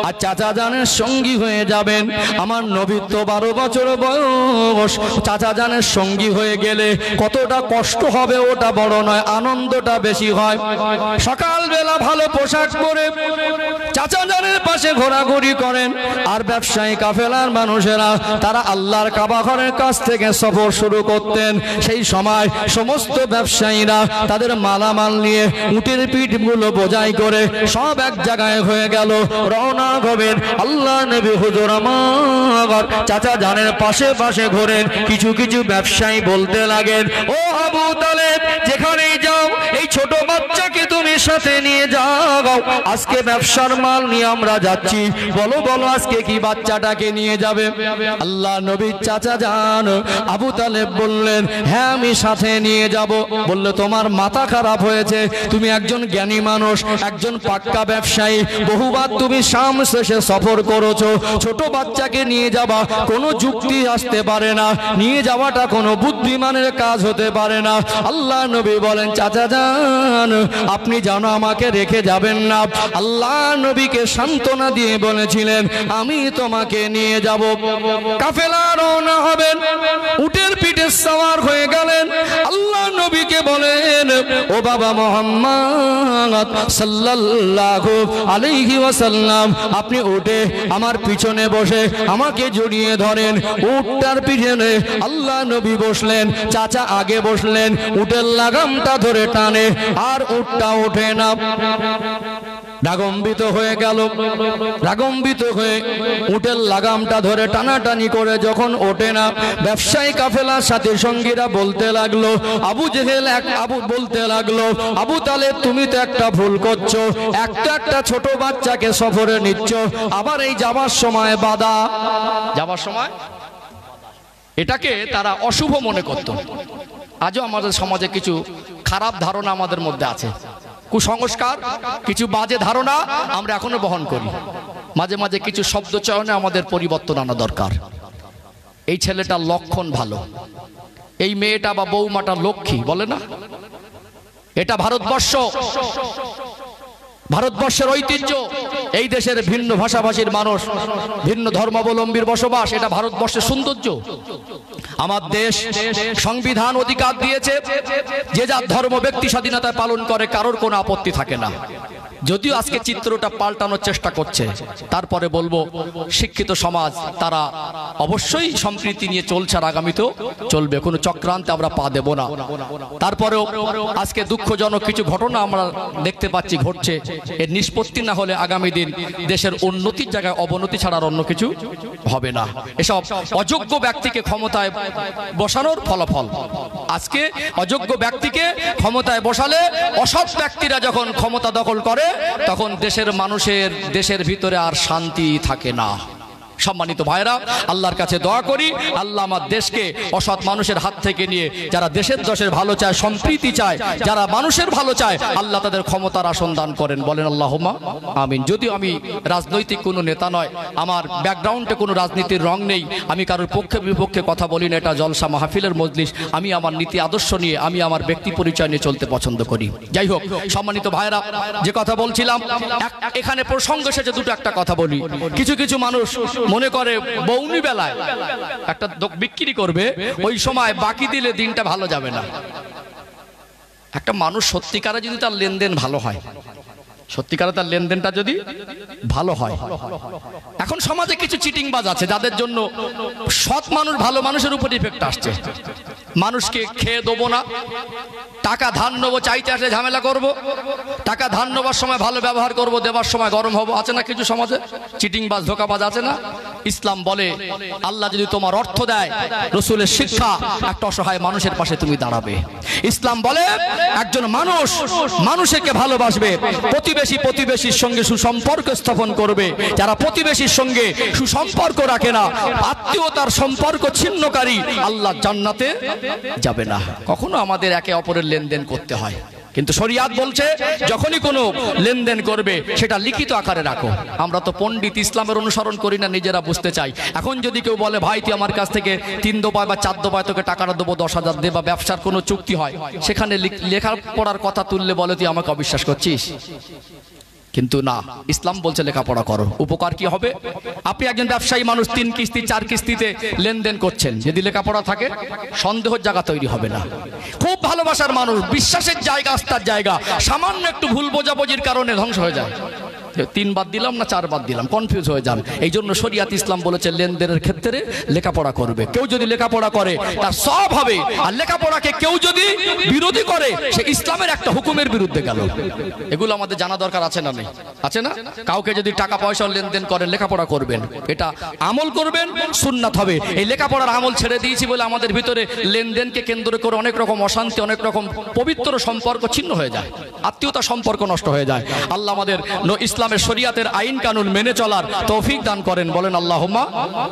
আর চাচা জানের সঙ্গী হয়ে যাবেন। আমার নবীর তো 12 বছর বয়স, চাচা জানের সঙ্গী হয়ে গেলে কতটা কষ্ট হবে ওটা বড় নয়, আনন্দটা বেশি হয়। সকালবেলা ভালো পোশাক পরে চাচা জানের পাশে ঘোরাঘুরি করেন। আর ব্যবসায়ী কাফেলার মানুষেরা তারা আল্লাহর কাবা ঘরের কাছ থেকে সফর শুরু করতেন। সেই সময় সমস্ত ব্যবসায়ীরা তাদের মালামাল নিয়ে উটের পিঠগুলো বোঝাই করে সব এক জায়গায় হয়ে গেল, রওনা হবেন। আল্লাহ নবী হুজুর আমার চাচা জানের পাশে পাশে ঘোরেন। কিছু কিছু ব্যবসায়ী বলতে লাগেন, ও আবু তালেব যেখানেই যাও এই ছোট বাচ্চাকে তুমি সাথে নিয়ে যাও, আজকে ব্যবসার মাল নিয়ে আমরা যাচ্ছি, বলো আজকে কি বাচ্চাটাকে নিয়ে যাবে? আল্লাহ নবীর চাচা জান আবু তালেব বললেন, হ্যাঁ আমি সাথে নিয়ে যাব। বললে তোমার মাথা খারাপ হয়েছে, তুমি একজন জ্ঞানী মানুষ, একজন পাক্কা ব্যবসায়ী, বহুবার তুমি শাম শেষে সফর করেছো, ছোট বাচ্চাকে নিয়ে যাবা কোনো যুক্তি আসতে পারে না, নিয়ে যাওয়াটা কোনো বুদ্ধিমানের কাজ হতে পারে না। আল্লাহ নবী বলেন, চাচা জান আপনি জানো আমাকে রেখে যাবেন না। আল্লাহ নবীকে সান্ত্বনা দিয়ে বলেছিলেন আমি তোমাকে নিয়ে যাব। কাফেলা রওনা হবেন, উটের পিঠে সওয়ার হয়ে গেলেন। আল্লাহ নবীকে বলেন ও বাবা মুহাম্মদ সাল্লাল্লাহু আলাইহি ওয়াসাল্লাম, আপনি উঠে আমার পিছনে বসে আমাকে জড়িয়ে ধরেন। উটটার পিছনে আল্লাহ নবী বসলেন, চাচা আগে বসলেন, উটের লাগামটা ধরে টানে আর উটটা ওঠে না। রাগম্বিত হয়ে গেল, রাগম্বিত হয়ে উটের লাগামটা ধরে টানাটানি করে যখন ওঠে না, ব্যবসায়ী কাফেলার সাথে সঙ্গীরা বলতে লাগলো, আবু জেহেল আবু বলতে লাগলো, আবু তালেব তুমি তো একটা ভুল করছো, একটা ছোট বাচ্চাকে সফরে নিচ্ছ, আবার এই যাবার সময় বাধা, যাবার সময় এটাকে তারা অশুভ মনে করত। আজও আমাদের সমাজে কিছু খারাপ ধারণা আমাদের মধ্যে আছে, কুসংস্কার, কিছু বাজে ধারণা আমরা এখনো বহন করি। মাঝে মাঝে কিছু শব্দ চয়নে আমাদের পরিবর্তন আনা দরকার। এই ছেলেটার লক্ষণ ভালো, এই মেয়েটা বা বৌমাটা লক্ষ্মী, বলে না? এটা ভারতবর্ষ, ভারতবর্ষের ঐতিহ্য। এই দেশের ভিন্ন ভাষাভাষীর মানুষ, ভিন্ন ধর্মাবলম্বীর বসবাস, এটা ভারতবর্ষের সৌন্দর্য। আমার দেশ সংবিধান অধিকার দিয়েছে যে যার ধর্ম ব্যক্তি স্বাধীনতায় পালন করে, কারোর কোনো আপত্তি থাকে না। যদিও আজকে চিত্রটা পাল্টানোর চেষ্টা করছে, তারপরে বলবো শিক্ষিত সমাজ তারা অবশ্যই সম্প্রীতি নিয়ে চলছে আর আগামীতেও চলবে, কোনো চক্রান্তে আমরা পা দেব না। তারপরেও আজকে দুঃখজনক কিছু ঘটনা আমরা দেখতে পাচ্ছি ঘটছে, এর নিষ্পত্তি না হলে আগামী দিন দেশের উন্নতির জায়গায় অবনতি ছাড়া আর অন্য কিছু হবে না। এসব অযোগ্য ব্যক্তিকে ক্ষমতায় বসানোর ফলাফল। আজকে অযোগ্য ব্যক্তিকে ক্ষমতায় বসালে অসৎ ব্যক্তিরা যখন ক্ষমতা দখল করে তখন দেশের মানুষের দেশের ভিতরে আর শান্তি থাকে না। সম্মানিত ভাইরা, আল্লাহর কাছে দোয়া করি আল্লাহ আমার দেশকে অসৎ মানুষের হাত থেকে নিয়ে যারা দেশের দশের ভালো চায়, সম্প্রীতি চায়, যারা মানুষের ভালো চায়, আল্লাহ তাদের ক্ষমতার আসন দান করেন, বলেন আল্লাহুম্মা আমিন। যদিও আমি রাজনৈতিক কোনো নেতা নয়, আমার ব্যাকগ্রাউন্ডে কোনো রাজনীতির রং নেই, আমি কারোর পক্ষে বিপক্ষে কথা বলি না, এটা জলসা মাহফিলের মজলিস। আমি আমার নীতি আদর্শ নিয়ে, আমি আমার ব্যক্তি পরিচয় নিয়ে চলতে পছন্দ করি। যাই হোক সম্মানিত ভাইরা, যে কথা বলছিলাম, এখানে প্রসঙ্গ এসেছে দুটো, একটা কথা বলি। কিছু কিছু মানুষ মনে করে বৌনি বেলায় একটা বিক্রি করবে, ওই সময় বাকি দিলে দিনটা ভালো যাবে না। একটা মানুষ সত্যিকারে যদি তার লেনদেন ভালো হয়, সত্যিকারে তার লেনদেনটা যদি ভালো হয়, এখন সমাজে কিছু চিটিংবাজ আছে যাদের জন্য সৎ মানুষ, ভালো মানুষের উপর ইফেক্ট আসছে। মানুষকে খেয়ে দেবো না, টাকা ধার নেবো, চাইতে আসলে ঝামেলা করব, টাকা ধার নেবার সময় ভালো ব্যবহার করব, দেবার সময় গরম হবো, আছে না কিছু সমাজে চিটিংবাজ, ধোকাবাজ আছে না? ইসলাম বলে আল্লাহ যদি তোমার অর্থ দেয়, রসুলের শিক্ষা, একটা অসহায় মানুষের পাশে তুমি দাঁড়াবে। ইসলাম বলে একজন মানুষ মানুষকে ভালোবাসবে, প্রতিবেশীর সঙ্গে সুসম্পর্ক স্থাপন করবে। যারা প্রতিবেশীর সঙ্গে সুসম্পর্ক রাখে না, আত্মীয়তার সম্পর্ক ছিন্নকারী, আল্লাহ জান্নাতে যাবে না। কখনো আমাদের একে অপরের লেনদেন করতে হয়, কিন্তু শরিয়াত বলছে যখনই কোনো লেনদেন করবে সেটা লিখিত আকারে রাখো। আমরা তো পণ্ডিত, ইসলামের অনুসরণ করি না, নিজেরা বুঝতে চাই। এখন যদি কেউ বলে ভাই তুই আমার কাছ থেকে 3 দফায় বা 4 দফায় তোকে টাকাটা দেবো, 10,000 দে, বা ব্যবসার কোনো চুক্তি হয়, সেখানে লেখাপড়ার কথা তুললে বলে তুই আমাকে অবিশ্বাস করছিস। কিন্তু না, ইসলাম বলছে লেখাপড়া করো। উপকার কি হবে? আপনি একজন ব্যবসায়ী মানুষ, 3 কিস্তি 4 কিস্তিতে লেনদেন করছেন, যদি লেখাপড়া থাকে সন্দেহের জায়গা তৈরি হবে না। খুব ভালোবাসার মানুষ, বিশ্বাসের জায়গা, আস্থার জায়গা, সামান্য একটু ভুল বোঝাবুঝির কারণে ধ্বংস হয়ে যায়। 3 বাদ দিলাম না 4 বাদ দিলাম, কনফিউজ হয়ে যান। এই জন্য শরিয়াত ইসলাম বলেছে লেনদেনের ক্ষেত্রে লেখাপড়া করবে। কেউ যদি লেখাপড়া করে তার সব হবে, আর লেখাপড়াকে কেউ যদি বিরোধী করে সে ইসলামের একটা হুকুমের বিরুদ্ধে গেল। এগুলো আমাদের জানা দরকার আছে না? নেই? আছে না? কাউকে যদি টাকা পয়সা লেনদেন করেন, লেখাপড়া করবেন, এটা আমল করবেন, সুন্নাত হবে। এই লেখাপড়ার আমল ছেড়ে দিয়েছি বলে আমাদের ভিতরে লেনদেনকে কেন্দ্র করে অনেক রকম অশান্তি, অনেক রকম পবিত্র সম্পর্ক ছিন্ন হয়ে যায়, আত্মীয়তা সম্পর্ক নষ্ট হয়ে যায়। আল্লাহ আমাদের ইসলামের শরিয়াতের আইন কানুন মেনে চলার তৌফিক দান করেন, বলেন আল্লাহুম্মা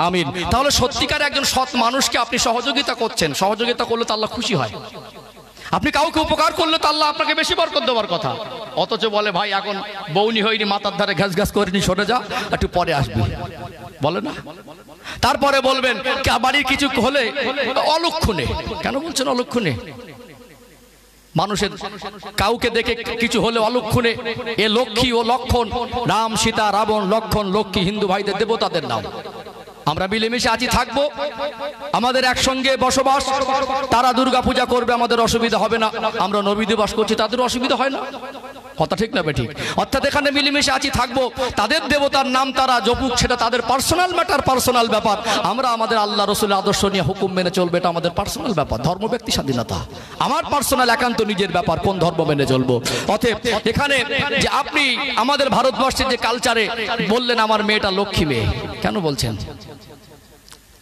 আমিন। তাহলে সত্যিকার একজন সৎ মানুষকে আপনি সহযোগিতা করছেন, সহযোগিতা করলে তো আল্লাহ খুশি হয়। আপনি কাউকে উপকার করলে তো আল্লাহ আপনাকে বেশি বরকত দেওয়ার কথা। অথচ বলে ভাই এখন বউনি হয়নি, মাথার ধারে ঘাস ঘাস করে নি, সরে যা, একটু পরে আসবি, বলে না? তারপরে বলবেন বাড়ির কিছু হলে অলক্ষণে, কেন বলছেন অলক্ষণে? মানুষের কাউকে দেখে কিছু হলে অলক্ষণে এ লক্ষ্মী ও লক্ষণ, রাম সীতা রাবণ লক্ষণ লক্ষ্মী হিন্দু ভাইদের দেবতাদের নাম। আমরা মিলেমিশে আছি, থাকবো, আমাদের একসঙ্গে বসবাস। তারা দুর্গা পূজা করবে, আমাদের অসুবিধা হবে না। আমরা নবী দিবস করছি, তাদের অসুবিধা হয় না। কথা ঠিক না বেঠিক? অর্থাৎ এখানে মিলেমিশে আছি, থাকবো। তাদের দেবতার নাম তারা জপুক, সেটা তাদের পার্সোনাল ম্যাটার, পার্সোনাল ব্যাপার। আমরা আমাদের আল্লাহ রসুলের আদর্শ নিয়ে হুকুম মেনে চলবে, এটা আমাদের পার্সোনাল ব্যাপার। ধর্ম ব্যক্তি স্বাধীনতা, আমার পার্সোনাল একান্ত নিজের ব্যাপার, কোন ধর্ম মেনে চলবো। অতএব এখানে যে আপনি আমাদের ভারতবর্ষের যে কালচারে বললেন আমার মেয়েটা লক্ষ্মী মেয়ে, কেন বলছেন?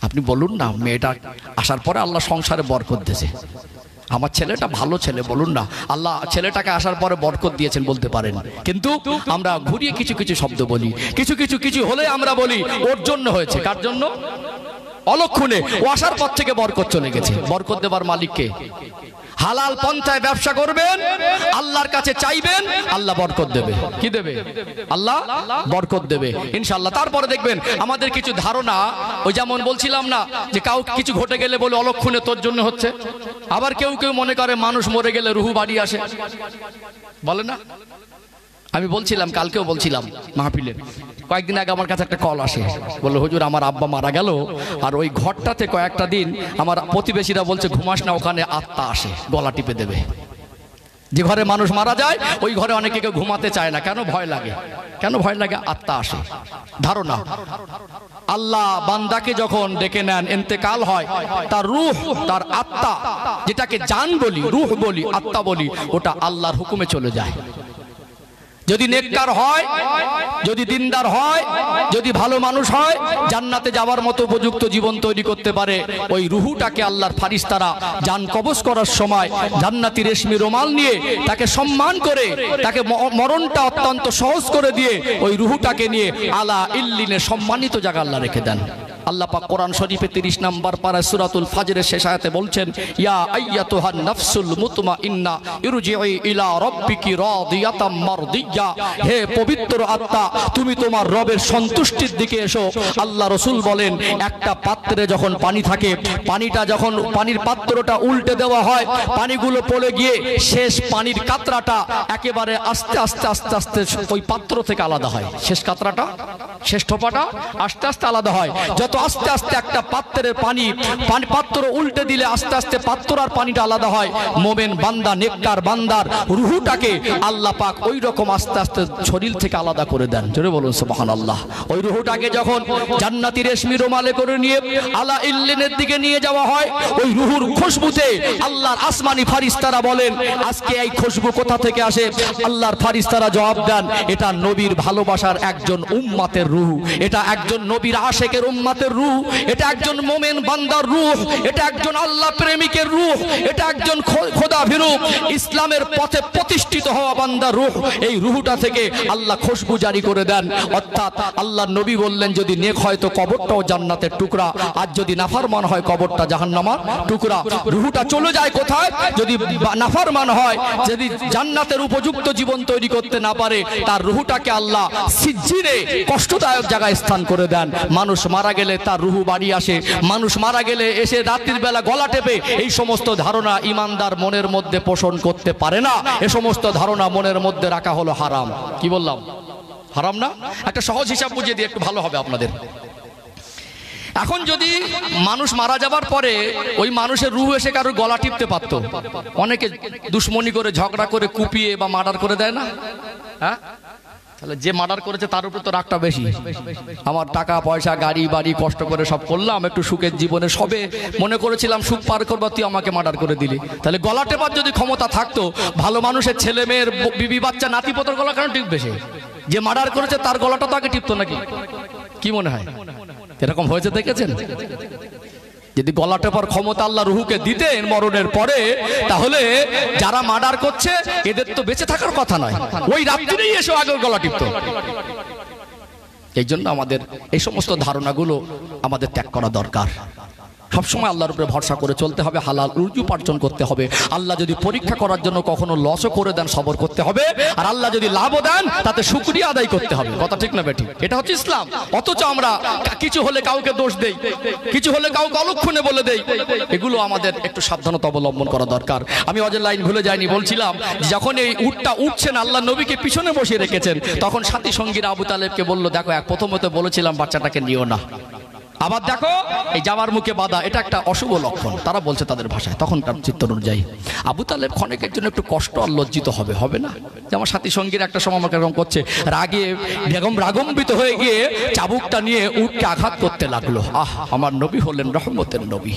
আপনি বলুন না, মেয়েটা আসার পরে আল্লাহ সংসারে বরকত দিয়েছে, আমার ছেলেটা ভালো ছেলে, বলুন না আল্লাহ ছেলেটাকে আসার পরে বরকত দিয়েছেন, বলতে পারেন। কিন্তু আমরা ঘুরিয়ে কিছু কিছু শব্দ বলি, কিছু হলে আমরা বলি ওর জন্য হয়েছে। কার জন্য? অলক্ষণে ও আসার পর থেকে বরকত চলে গেছে। বরকত দেবার মালিককে। হালাল পন্থায় ব্যবসা করবেন, আল্লাহর কাছে চাইবেন, আল্লাহ বরকত দেবে। কি দেবে? আল্লাহ বরকত দেবে ইনশাআল্লাহ। তারপরে দেখবেন আমাদের কিছু ধারণা, ওই যেমন বলছিলাম না যে কাউ কিছু ঘটে গেলে বলে অলক্ষণে তোর জন্য হচ্ছে। আবার কেউ কেউ মনে করে মানুষ মরে গেলে রুহু বাড়ি আসে, বলে না? আমি বলছিলাম, কালকেও বলছিলাম মাহফিলে, কয়েকদিন আগে আমার কাছে একটা কল আসে, বললো হুজুর আমার আব্বা মারা গেল, আর ওই ঘরটাতে কয়েকটা দিন আমার প্রতিবেশীরা বলছে ঘুমাস না, ওখানে আত্মা আসে গলা টিপে দেবে। যে ঘরে মানুষ মারা যায় ওই ঘরে অনেকে কেউ ঘুমাতে চায় না। কেন? ভয় লাগে। কেন ভয় লাগে? আত্মা আসে। ধারণা, আল্লাহ বান্দাকে যখন ডেকে নেন, ইন্তেকাল হয়, তার রূহ, তার আত্মা, যেটাকে জান বলি, রূহ বলি, আত্মা বলি, ওটা আল্লাহর হুকুমে চলে যায়। যদি নেককার হয়, যদি দিনদার হয়, যদি ভালো মানুষ হয়, জান্নাতে যাওয়ার মতো উপযুক্ত জীবন তৈরি করতে পারে, ওই রুহুটাকে আল্লাহর ফারিস্তারা জান কবজ করার সময় জান্নাতি রেশমি রুমাল নিয়ে তাকে সম্মান করে, তাকে মরণটা অত্যন্ত সহজ করে দিয়ে ওই রুহুটাকে নিয়ে আলা ইল্লিনে সম্মানিত জায়গা আল্লাহ রেখে দেন। আল্লাহ পাক কোরআন শরীফে 30 নম্বর পারায় সূরাতুল ফাজরের শেষ আয়াতে বলছেন, ইয়া আইয়াতুহান নাফসুল মুতমাইন্না ইরজিই ইলা রাব্বিকি রাদিয়াতাম মারদিয়া। হে পবিত্র আত্মা, তুমি তোমার রবের সন্তুষ্টির দিকে এসো। আল্লাহ রাসূল বলেন, একটা পাত্রে যখন পানি থাকে, পানিটা যখন পানির পাত্রটা উল্টে দেওয়া হয়, পানিগুলো পড়ে গিয়ে শেষ পানির কাতরাটা একেবারে আস্তে আস্তে আস্তে আস্তে ওই পাত্র থেকে আলাদা হয়। শেষ কাতরাটা, শেষ ঠোপাটা আস্তে আস্তে আলাদা হয়। যত আস্তে আস্তে একটা পাত্রের পানি পাত্র উল্টে দিলে আস্তে আস্তে পাত্র আর পানিটা আলাদা হয়। মোমেন বান্দা, নেককার বান্দার রুহুটাকে আল্লাহ পাক ওই রকম আস্তে আস্তে শরীর থেকে আলাদা করে দেন। জোরে বলুন সুবহানাল্লাহ। ওই রুহুটাকে যখন জান্নাতি রেশমি রুমালে করে নিয়ে আলা ইল্লিনের দিকে নিয়ে যাওয়া হয়, ওই রুহুর খুশবুতে আল্লাহর আসমানি ফারিস্তারা বলেন, আজকে এই খুশবু কোথা থেকে আসে? আল্লাহর ফারিস্তারা জবাব দেন, এটা নবীর ভালোবাসার একজন উম্মতের রূহ, এটা একজন নবীর আশেকের উম্মতের রূহ, এটা একজন মোমেন বান্দার রূহ, এটা একজন আল্লাহ প্রেমিকের রূহ, এটা একজন খোদা ভীরু ইসলামের পথে প্রতিষ্ঠিত হওয়া বান্দার রূহ। এই রূহটা থেকে আল্লাহ খুশবু জারি করে দেন। অর্থাৎ আল্লাহর নবী বললেন, যদি নেক হয় তো কবরটাও জান্নাতের টুকরা, আর যদি নাফরমান হয় কবরটা জাহান্নামের টুকরা। রূহটা চলে যায় কোথায়? যদি নাফরমান হয়, যদি জান্নাতের উপযুক্ত জীবন তৈরি করতে না পারে, তার রূহটাকে আল্লাহ সিজ্জিনে কষ্টদায়ক জায়গায় স্থান করে দেন। মানুষ মারা গেলে তার রুহু বাড়ি আসে, মানুষ মারা গেলে এসে রাত্রির বেলা গলা টেপে। এই সমস্ত ধারণা ইমানদার মনের মধ্যে পোষণ করতে পারে না। এ সমস্ত ধারণা মনের মধ্যে রাখা হলো হারাম। কি বললাম? হারাম না? একটা সহজ হিসাব বুঝিয়ে দিয়ে একটু ভালো হবে আপনাদের। এখন যদি মানুষ মারা যাবার পরে ওই মানুষের রুহ এসে কারোর গলা টিপতে পারত, অনেকে দুশ্মনী করে, ঝগড়া করে, কুপিয়ে বা মার্ডার করে দেয় না? হ্যাঁ, তাহলে যে মার্ডার করেছে তার উপর তো রাগটা বেশি। আমার টাকা পয়সা, গাড়ি বাড়ি কষ্ট করে সব করলাম, একটু সুখের জীবনে সবে মনে করেছিলাম সুখ পার করবো, তুই আমাকে মার্ডার করে দিলি। তাহলে গলা টেপার যদি ক্ষমতা থাকতো, ভালো মানুষের ছেলে মেয়ের বিবি বাচ্চা নাতি পোতার গলা কেন টিপবে? সে যে মার্ডার করেছে তার গলাটা তো আগে টিপতো নাকি? কি মনে হয় এরকম হয়েছে? দেখেছেন? যদি গলা টেপার ক্ষমতা আল্লাহ রুহুকে দিতেন মরণের পরে, তাহলে যারা মার্ডার করছে এদের তো বেঁচে থাকার কথা নয়, ওই রাত্রিরেই এসে আগে গলা টিপতো। এই জন্য আমাদের এই সমস্ত ধারণাগুলো আমাদের ত্যাগ করা দরকার। সবসময় আল্লাহর উপরে ভরসা করে চলতে হবে, হালাল রুজি উপার্জন করতে হবে। আল্লাহ যদি পরীক্ষা করার জন্য কখনো লসও করে দেন, সবর করতে হবে। আর আল্লাহ যদি লাভও দেন, তাতে শুকরিয়া আদায় করতে হবে। কথা ঠিক না বেঠিক? এটা হচ্ছে ইসলাম। অথচ আমরা কিছু হলে কাউকে দোষ দেই, কিছু হলে কাউকে অলক্ষণে বলে দেই। এগুলো আমাদের একটু সাবধানতা অবলম্বন করা দরকার। আমি অজের লাইন ভুলে যাইনি, বলছিলাম যখন এই উটটা উঠছেন, আল্লাহ নবীকে পিছনে বসিয়ে রেখেছেন, তখন সাথী সঙ্গীরা আবু তালেবকে বলল, দেখো প্রথমত বলেছিলাম বাচ্চাটাকে নিও না, আবার দেখো এই যাওয়ার মুখে বাধা, এটা একটা অশুভ লক্ষণ। তারা বলছে তাদের ভাষায়, তখন তার চিত্ত অনুযায়ী আবু তালেব ক্ষণিকের জন্য একটু কষ্ট আর লজ্জিত হবে না? যে আমার সাথী সঙ্গীরা একটা সময় আমাকে এরকম করছে, রাগে বেগম রাগম্বিত হয়ে গিয়ে চাবুকটা নিয়ে উটকে আঘাত করতে লাগলো। আমার নবী হলেন রহমতের নবী।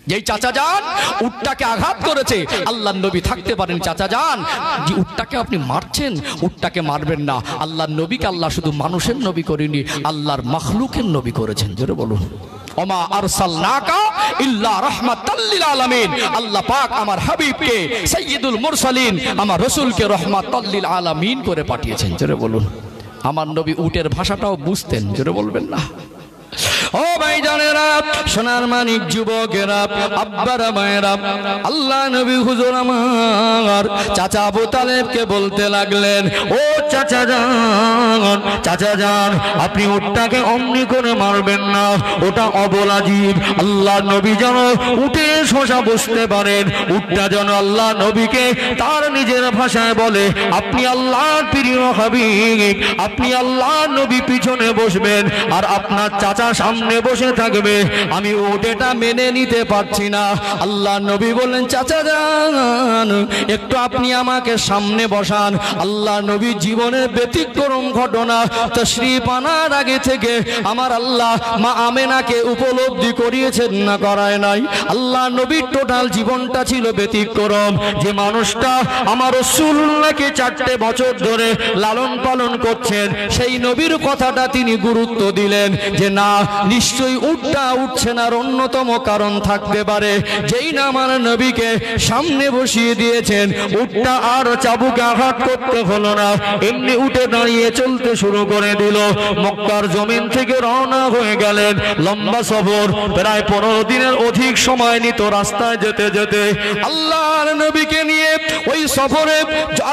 যেই চাচা যান উটটাকে আঘাত করেছে, আল্লাহর নবী থাকতে পারেন, চাচা যান যে উটটাকে আপনি মারছেন, উটটাকে মারবেন না। আল্লাহর নবীকে আল্লাহ শুধু মানুষের নবী করেনি, আল্লাহর মাখলুকের নবী করেছেন। জোরে বলুন, ওমা আরসালনাকা ইল্লা রাহমাতাল লিল আলামিন। আল্লাহ পাক আমার হাবিবকে সাইয়্যিদুল মুরসালিন, আমার রাসূলকে রাহমাতাল লিল আলামিন করে পাঠিয়েছেন। জোরে বলুন, আমার নবী উটের ভাষাটাও বুঝতেন। জোরে বলবেন না? ও ভাইজানেরা, সোনার মানিক যুবকেরা, আব্বারা মায়েরা, আল্লাহ নবী হুজুর আমার চাচা আবু তালেবকে বলতে লাগলেন, ও চাচা যান, চাচা যান, আপনি উটটাকে অমনি করে মারবেন না, ওটা অবলা জীব। আল্লাহ নবী যেন উঠে শোষা বুঝতে পারেন, উটটা যেন আল্লাহ নবীকে তার নিজের ভাষায় বলে, আপনি আল্লাহর প্রিয় হাবিব, আপনি আল্লাহ নবী পিছনে বসবেন আর আপনার চাচা সামনে বসে থাকবে। আমি ওটা মেনে নিতে পারছি না। আল্লাহ নবী বললেন, চাচা যান, একটু আপনি আমাকে সামনে বসান। আল্লাহ নবী জীবনের ব্যতিক্রম ঘটনা তাশরীফ আনার আগে থেকে আমার আল্লাহ মা আমেনাকে উপলব্ধি করিয়েছেন না করায় নাই? আল্লাহ নবীর টোটাল জীবনটা ছিল ব্যতিক্রম। যে মানুষটা আমার রাসূলুল্লাহকে 4 বছর ধরে লালন পালন করছেন, সেই নবীর কথাটা তিনি গুরুত্ব দিলেন যে না, নিশ্চয়ই উটটা উঠছে না, অন্যতম কারণ থাকতে পারে। যেই না আমার নবীকে সামনে বসিয়ে দিয়েছেন, উটটা আর চাবুকে আঘাত করতে হলো না, এমনি উঠে দাঁড়িয়ে চলতে শুরু করে দিল। মক্কার জমিন থেকে রওনা হয়ে গেলেন। লম্বা সফর, প্রায় 15 দিনের অধিক সময় নিত রাস্তায় যেতে যেতে। আল্লাহর নবীকে নিয়ে ওই সফরে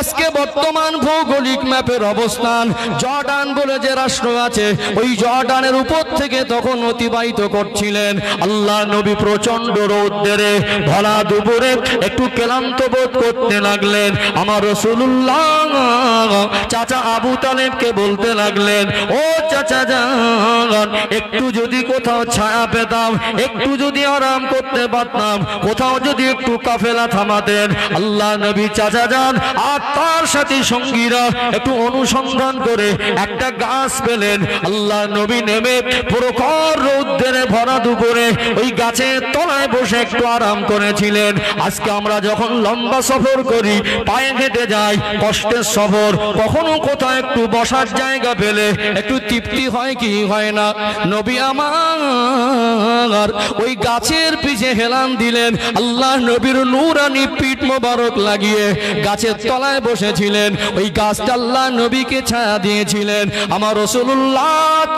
আজকে বর্তমান ভৌগোলিক ম্যাপের অবস্থান জর্ডান বলে যে রাষ্ট্র আছে, ওই জর্ডানের উপর থেকে তখন অতিবাহিত করছিলেন। আল্লাহ নবী প্রচন্ড রৌদ্রে ভরা দুপুরে একটু ক্লান্ত বোধ করতে লাগলেন। আমার রাসূলুল্লাহ চাচা আবু তালেবকে বলতে লাগলেন, ও চাচা যান, একটু যদি কোথাও ছায়া পেতাম, একটু যদি আরাম করতে পারতাম, কোথাও যদি একটু কাফেলা থামাতেন। আল্লাহ নবী চাচা যান আর তার সাথে সঙ্গীরা একটু অনুসন্ধান করে একটা গাছ পেলেন। আল্লাহ নবী নেমে প্রখর রৌদ্রে ভরা দুপুরে ওই গাছের তলায় বসে একটু আরাম করেছিলেন। আজকে আমরা যখন লম্বা সফর করি, পায়ে হেঁটে যাই, কষ্টের সফর, কখনো কোথাও একটু বসার জায়গা পেলে একটু তৃপ্তি হয় কি হয় না? নবী আমার ওই গাছের পিছে হেলান দিলেন। আল্লাহ নবীর নূরানি পিঠ মোবারক লাগিয়ে গাছের তলায় বসেছিলেন। ওই গাছটা আল্লাহ নবীকে ছায়া দিয়েছিলেন। আমার রাসূলুল্লাহ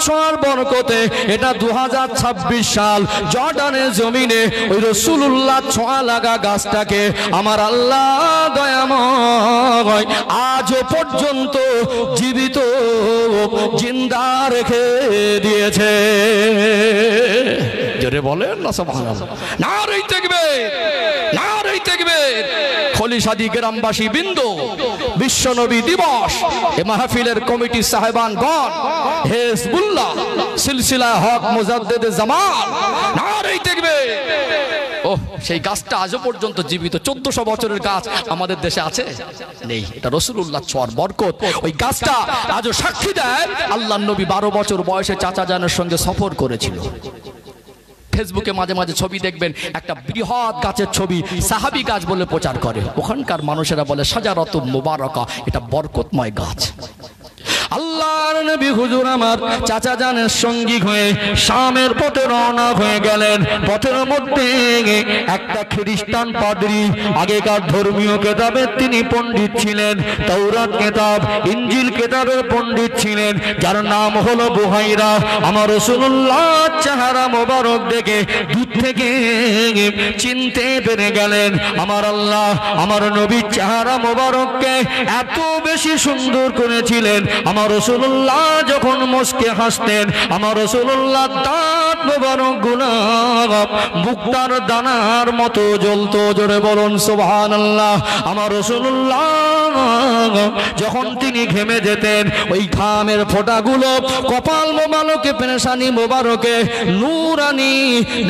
ছোঁয়ার বরকতে এটা 2026 সাল জর্ডানের জমিনে ওই রাসূলুল্লাহ ছোঁয়া লাগা গাছটাকে আমার আল্লাহ দয়াময় আজও পর্যন্ত জীবিত জিন্দা রেখে দিয়েছে। জোরে বলেন না সুবহানাল্লাহ। নারে তাকবীর, নারে তাকবীর। খলিশাদি গ্রামবাসী বিন্দু, বিশ্ব নবী দিবস, এ মাহফিলের কমিটি সাহেবানগণ, হিজবুল্লাহ, সিলসিলা হক মুজাদ্দিদে জামান, নারে তাকবীর। ওহ, সেই গাছটা আজও পর্যন্ত জীবিত। 1400 বছরের গাছ আমাদের দেশে আছে? নেই। এটা রাসূলুল্লাহ ছোঁয়ার বরকত। ওই গাছটা আজও সাক্ষী দেয় আল্লাহর নবী 12 বছর বয়সে চাচা জানের সঙ্গে সফর করেছিল। ফেসবুকে মাঝে মাঝে ছবি দেখবেন, একটা বৃহৎ গাছের ছবি, সাহাবী গাছ বলে প্রচার করে। ওখানকার মানুষেরা বলে শাজারাতুন মুবারাকা, এটা বরকতময় গাছ। আল্লাহর নবী হুজুর আমার চাচা জানের সঙ্গী হয়ে শামের পথে রওনা হয়ে গেলেন। পথের মধ্যে একটা খ্রিস্টান পাদ্রী, আগেকার ধর্মীয় কেতাবের তিনি পণ্ডিত ছিলেন, তাওরাত কেতাব ইনজিল কেতাবের পণ্ডিত ছিলেন, যার নাম হলো বুহাইরা। আমার রাসূলুল্লাহ চেহারা মোবারক দেখে দূর থেকে চিনতে পেরে গেলেন। আমার আল্লাহ আমার নবীর চেহারা মোবারককে এত বেশি সুন্দর করেছিলেন। আমার রাসূলুল্লাহ যখন মুস্কে হাসতেন, আমার রাসূলুল্লাহ দাঁত মোবারক গুলো মুক্তার দানার মতো জ্বলতো। জোরে বলুন সুবহানাল্লাহ। আমার রাসূলুল্লাহ যখন তিনি ঘেমে যেতেন, ওই ঘামের ফোঁটাগুলো কপাল মোবারকে পেরেশানি মোবারকে নূরানি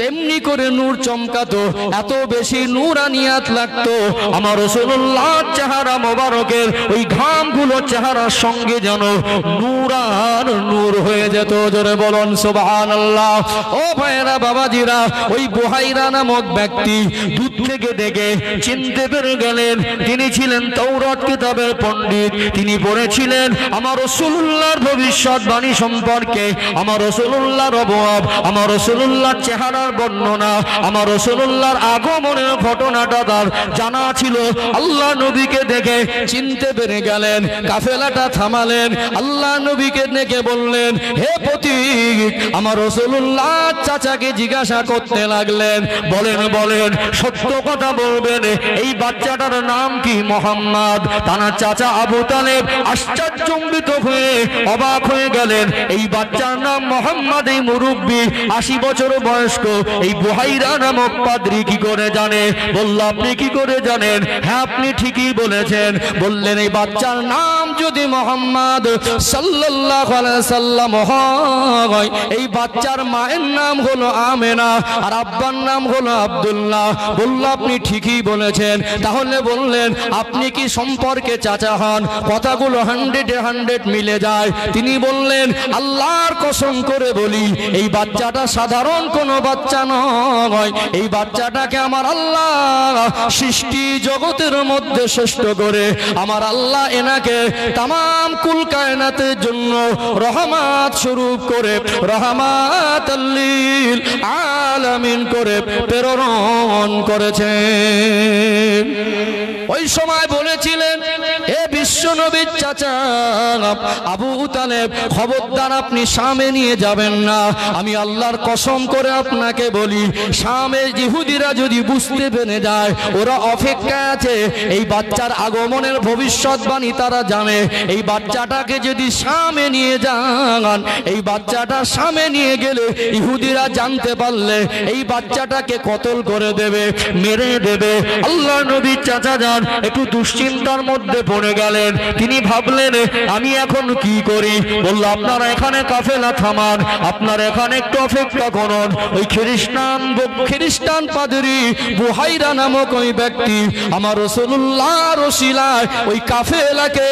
এমনি করে নূর চমকাতো, এত বেশি নূরানিয়াত লাগতো। আমার রাসূলুল্লাহ চেহারা মোবারকের ওই ঘামগুলো চেহারার সঙ্গে যেন নূর আর নূর হয়ে যেত। জোরে বলুন সুবহানাল্লাহ। ও ভাইরা বাবাজিরা, ওই বুহাইরা নামক ব্যক্তি দূর থেকে দেখে চিনতে পেরে গেলেন তিনি ছিলেন তাওরাত কিতাবের পণ্ডিত। তিনি পড়েছিলেন আমার রাসূলুল্লাহর ভবিষ্যৎবাণী সম্পর্কে, আমার রাসূলুল্লাহর অবয়ব, আমার রাসূলুল্লাহর চেহারার বর্ণনা, আমার রাসূলুল্লাহর আগমনের ঘটনাটা তার জানা ছিল। আল্লাহ নবীকে দেখে চিনতে পেরে গেলেন, কাফেলাটা থামালেন, আল্লাহ নবীকে দেখে বললেন হে পথিক। আমার রাসূলুল্লাহ চাচাকে জিজ্ঞাসা করতে লাগলেন, বলেন বলেন সত্য কথা বলবেন, এই বাচ্চাটার নাম কি? মুহাম্মদ। তার চাচা আবু তালেব আশ্চর্যজনিত হয়ে অবাক হয়ে গেলেন, এই বাচ্চার নাম মুহাম্মদ, এই মুরব্বী 80 বছর বয়স্ক এই বুহাইরা নামক পাদ্রী কি করে জানে? বলল আপনি কি করে জানেন? হ্যাঁ আপনি ঠিকই বলেছেন। বললেন এই বাচ্চার নাম যদি মুহাম্মদ সাল্লাল্লাহু আলাইহি সাল্লাম হয়, এই বাচ্চার মায়ের নাম হলো আমেনা আর আব্বার নাম হলো আব্দুল্লাহ। বলল আপনি ঠিকই বলেছেন। তাহলে বললেন আপনি কি সম্পর্কে চাচা হন? কথাগুলো 100 মিলে যায়। তিনি বললেন আল্লাহর কসম করে বলি এই বাচ্চাটা সাধারণ কোনো বাচ্চা নয়, এই বাচ্চাটাকে আমার আল্লাহ সৃষ্টি জগতের মধ্যে শ্রেষ্ঠ করে আমার আল্লাহ এনাকে তামাম কুল কায়নাতের জন্য রহমত স্বরূপ করে রহমাতাল লিল আলামিন করে প্রেরণ করেছেন। ওই সময় বলেছিলেন এ বিশ্ব নবীর চাচা আবু তালেব, খবরদার আপনি শামে নিয়ে যাবেন না। আমি আল্লাহর কসম করে আপনাকে বলি, শামে ইহুদিরা যদি বুঝতে পেরে যায়, ওরা অপেক্ষায় আছে এই বাচ্চার আগমনের ভবিষ্যৎবাণী তারা জানে। এই বাচ্চাটাকে যদি শামে নিয়ে যান, এই বাচ্চাটা শামে নিয়ে গেলে ইহুদিরা জানতে পারলে এই বাচ্চাটাকে কতল করে দেবে, মেরে দেবে। আল্লাহ নবীর চাচা যান একটু দুশ্চিন্তার মধ্যে পড়ে গেলেন। তিনি ভাবলেন আমি এখন কি করি? বলল আপনারা এখানে কাফেলা থামান, আপনারা এখানে একটু অপেক্ষা করুন। ওই খ্রিস্টান পাদ্রী বুহাইরা নামক ওই ব্যক্তি আমার রাসূলুল্লাহর ওসিলায় ওই কাফেলাকে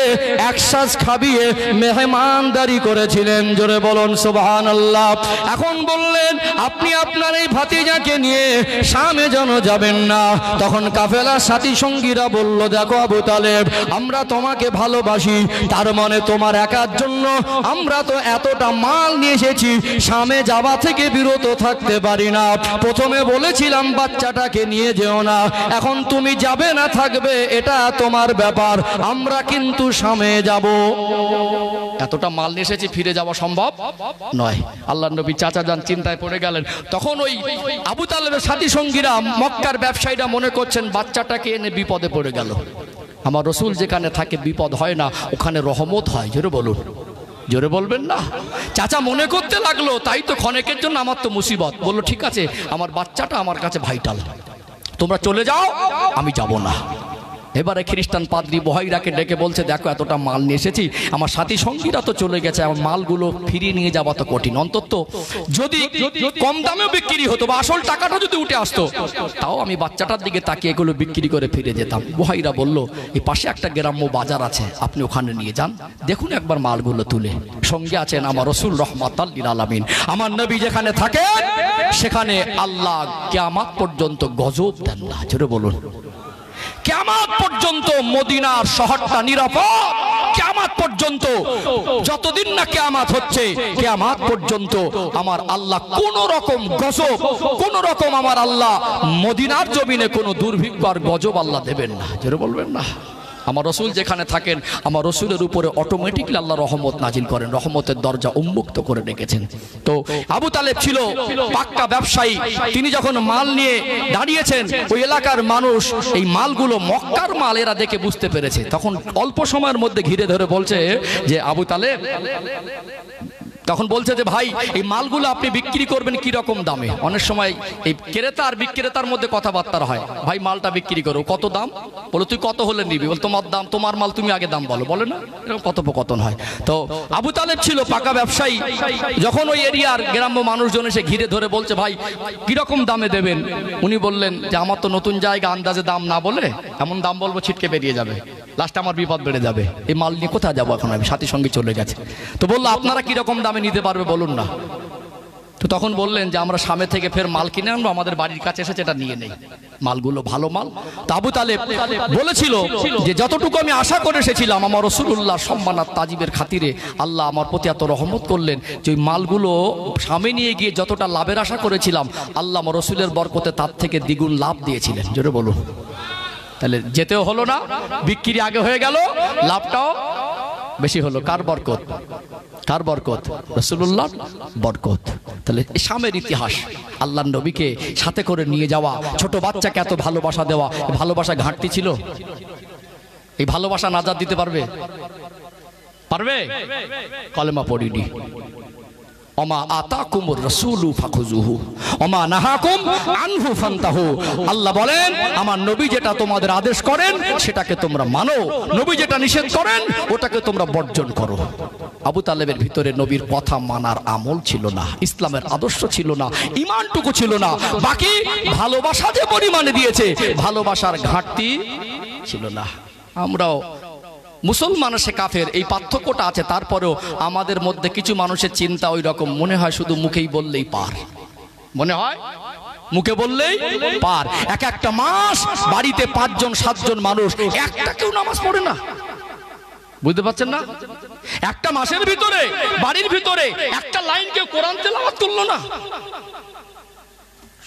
একসাথ খাবিয়ে মেহমানদারি করেছিলেন। জোরে বলুন সুবহানাল্লাহ। এখন বললেন আপনি আপনার এই ভাতিজাকে নিয়ে শামে যেন যাবেন না। তখন কাফেলার সাথী সঙ্গীরা বলল দেখো আবু তালেব, আমরা তোমাকে ভালোবাসি, তার মানে তোমার একার জন্য আমরা তো এতটা মাল নিয়ে এসেছি, শামে যাওয়া থেকে বিরত থাকতে পারি না। প্রথমে বলেছিলাম বাচ্চাটাকে নিয়ে যেও না, এখন তুমি যাবে না থাকবে এটা তোমার ব্যাপার, আমরা কিন্তু শামে যাব। এতটা মাল নিয়ে এসেছি, ফিরে যাওয়া সম্ভব নয়। আল্লাহর নবী চাচা যান চিন্তায় পড়ে গেলেন। তখন ওই আবু তালেবের সাথী সঙ্গীরা মক্কার ব্যবসায়ীরা মনে করছেন বাচ্চাটাকে এনে বিপদে পড়ে গেল। আমার রসুল যেখানে থাকে বিপদ হয় না, ওখানে রহমত হয়। জোরে বলুন, জোরে বলবেন না। চাচা মনে করতে লাগলো তাই তো ক্ষণেকের জন্য আমার তো মুসিবত। বললো ঠিক আছে, আমার বাচ্চাটা আমার কাছে ভাইটাল, তোমরা চলে যাও, আমি যাব না। এবারে খ্রিস্টান পাদ্রী বুহাইরাকে ডেকে বলছে দেখো এতটা মাল নিয়ে এসেছি, আমার সাথী সঙ্গীরা তো চলে গেছে, আমার মালগুলো ফিরিয়ে নিয়ে যাওয়া তো কঠিন, অন্তত যদি কম দামেও বিক্রি হতো বা আসল টাকাটা যদি উঠে আসতো, তাও আমি বাচ্চাটার দিকে তাকিয়ে এগুলো বিক্রি করে ফিরে যেতাম। বুহাইরা বলল এই পাশে একটা গ্রাম্য বাজার আছে, আপনি ওখানে নিয়ে যান, দেখুন একবার মালগুলো তুলে। সঙ্গে আছেন আমার রাসূল রাহমাতাল লিল আলামিন। আমার নবী যেখানে থাকে সেখানে আল্লাহ কিয়ামত পর্যন্ত গজব দেন না। জোরে বলুন, কিয়ামত পর্যন্ত মদিনার শহরটা নিরাপদ। কিয়ামত পর্যন্ত, যতদিন না কিয়ামত হচ্ছে কিয়ামত পর্যন্ত আমার আল্লাহ কোন রকম গজব, কোন রকম আমার আল্লাহ মদিনার জমিনে কোন দুর্ভিক্ষ আর গজব আল্লাহ দেবেন না। যেটা বলবেন না, আমার রসুল যেখানে থাকেন আমার রসুলের উপরে অটোমেটিকলি আল্লাহ রহমত নাজিল করেন, রহমতের দরজা উন্মুক্ত করে রেখেছেন। তো আবু তালেব ছিল পাক্কা ব্যবসায়ী। তিনি যখন মাল নিয়ে দাঁড়িয়েছেন, ওই এলাকার মানুষ এই মালগুলো মক্কার মাল এরা দেখে বুঝতে পেরেছে। তখন অল্প সময়ের মধ্যে ঘিরে ধরে বলছে যে আবু তালেব, তখন বলছে যে ভাই এই মালগুলো আপনি বিক্রি করবেন কি রকম দামে? অনেক সময় এই ক্রেতা আর বিক্রেতার মধ্যে কথাবার্তা হয়, ভাই মালটা বিক্রি করো, কত দাম? বলো তুই কত হলে নিবি? বল তোমার দাম, তোমার মাল তুমি আগে দাম বলো, বলে না? এরকম কথোপকথন হয়। তো আবু তালেব ছিল পাকা ব্যবসায়ী। যখন ওই এরিয়ার গ্রাম্য মানুষজন এসে ঘিরে ধরে বলছে ভাই কিরকম দামে দেবেন, উনি বললেন যে আমার তো নতুন জায়গা, আন্দাজে দাম না বলে এমন দাম বলবো ছিটকে বেরিয়ে যাবে, লাস্টে আমার বিপদ বেড়ে যাবে, এই মাল নিয়ে কোথায় যাবো এখন, আমি সাথী সঙ্গে চলে গেছে। তো বললো আপনারা কিরকম দামে নিতে পারবে বলুন না। তো তখন বললেন যে আমরা সামনে থেকে ফের মাল কিনে আনবো, আমাদের বাড়ির কাছে এসেছে, এটা নিয়ে নেই, মালগুলো ভালো মাল। তো আবু তালেব বলেছিল যে যতটুকু আমি আশা করে এসেছিলাম আমার রাসূলুল্লাহ সম্মান আর তাজিবের খাতিরে আল্লাহ আমার প্রতি এত রহমত করলেন যে ওই মালগুলো সামনে নিয়ে গিয়ে যতটা লাভের আশা করেছিলাম আল্লাহ আমার রাসূলের বরকতে তার থেকে দ্বিগুণ লাভ দিয়েছিলেন। জোরে বলুন। তাহলে যেতেও হলো না, বিক্রি আগে হয়ে গেল, লাভটাও বেশি হলো। কার বরকত? কার বরকত? রাসূলুল্লাহ বরকত। তাহলে শামের ইতিহাস, আল্লাহর নবীকে সাথে করে নিয়ে যাওয়া, ছোট বাচ্চাকে এত ভালোবাসা দেওয়া, ভালোবাসা ঘাটতি ছিল? এই ভালোবাসা নাজাত দিতে পারবে? পারবে? কলেমা পড়িনি। ওমা আতাকুমুর রাসূলু ফাখুযুহু ওমা নাহাকুম আনহু ফান্তাহু। আল্লাহ বলেন আমার নবী যেটা তোমাদের আদেশ করেন সেটাকে তোমরা মানো, নবী যেটা নিষেধ করেন ওটাকে তোমরা বর্জন করো। আবু তালেবের ভিতরে নবীর কথা মানার আমল ছিল না, ইসলামের আদর্শ ছিল না, ঈমানটুকু ছিল না। বাকি ভালোবাসা যে পরিমাণে দিয়েছে ভালোবাসার ঘাটতি ছিল না। আমরাও মুসলমান সে কাফের এই পার্থক্যটা আছে, তারপরেও আমাদের মধ্যে কিছু মানুষের চিন্তা ওই রকম, মনে হয় শুধু মুখেই বললেই পার, মনে হয় মুখে বললেই পার। এক একটা মাস বাড়িতে 5 জন 7 জন মানুষ, একটা কেউ নামাজ পড়ে না। বুঝতে পারছেন না? একটা মাসের ভিতরে বাড়ির ভিতরে একটা লাইন কেউ কোরআন তেলাওয়াত করলো না।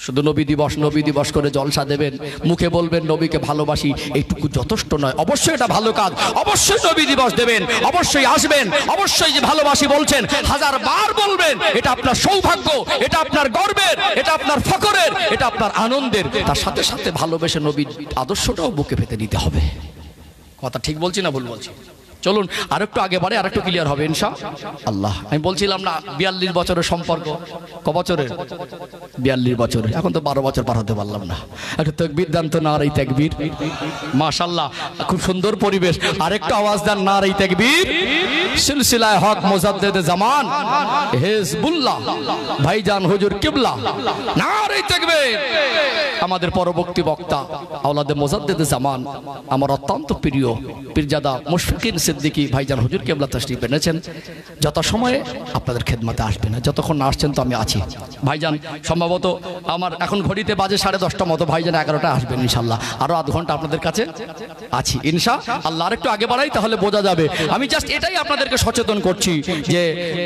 শুধু নবী দিবস করে জলসা দেবেন, মুখে বলবেন নবীকে ভালোবাসি, এইটুকু যথেষ্ট নয়। অবশ্যই এটা ভালো কাজ, অবশ্যই নবী দিবস দেবেন, অবশ্যই আসবেন, অবশ্যই যে ভালোবাসি বলছেন 1000 বার বলবেন। এটা আপনার সৌভাগ্য, এটা আপনার গর্বের, এটা আপনার ফখরের, এটা আপনার আনন্দের। তার সাথে সাথে ভালোবেসে নবীর আদর্শটাও বুকে পেতে নিতে হবে। কথা ঠিক বলছি না ভুল বলছি? চলুন আরেকটু আগে বাড়ে, আরেকটু ক্লিয়ার হবে ইনশাআল্লাহ। আমি বলছিলাম না 42 বছরের সম্পর্ক, ক বছরের? 42 বছরের। এখন তো 12 বছর পার হতে পারলাম না। একটু তাকবীর দেন তো, নারে তাকবীর। মাশাআল্লাহ, খুব সুন্দর পরিবেশ। আরেকটু আওয়াজ দেন, নারে তাকবীর। সিলসিলায়ে হক মুজাদ্দিদে জামান হিজবুল্লাহ ভাইজান হুজুর কিবলা, নারে তাকবীর। আমাদের পরবর্তী বক্তা আওলাদে মুজাদ্দিদে জামান, আমার অত্যন্ত প্রিয় পীরজাদা মুশফিকিন সিদ্দিকী ভাইজান হুজুর কিবলা তাশরীফ এনেছেন। যত সময়ে আপনাদের খেদমতে আসবেন, যতক্ষণ না আসছেন তো আমি আছি। ভাইজান সম্ভবত আমার এখন ঘড়িতে বাজে 10:30টা মতো, ভাইজান 11টা আসবেন ইনশাআল্লাহ। আরো আধ ঘন্টা আপনাদের কাছে আছি ইনশাআল্লাহ। আরেকটু আগে বাড়াই তাহলে বোঝা যাবে। আমি জাস্ট এটাই আপনাদেরকে সচেতন করছি যে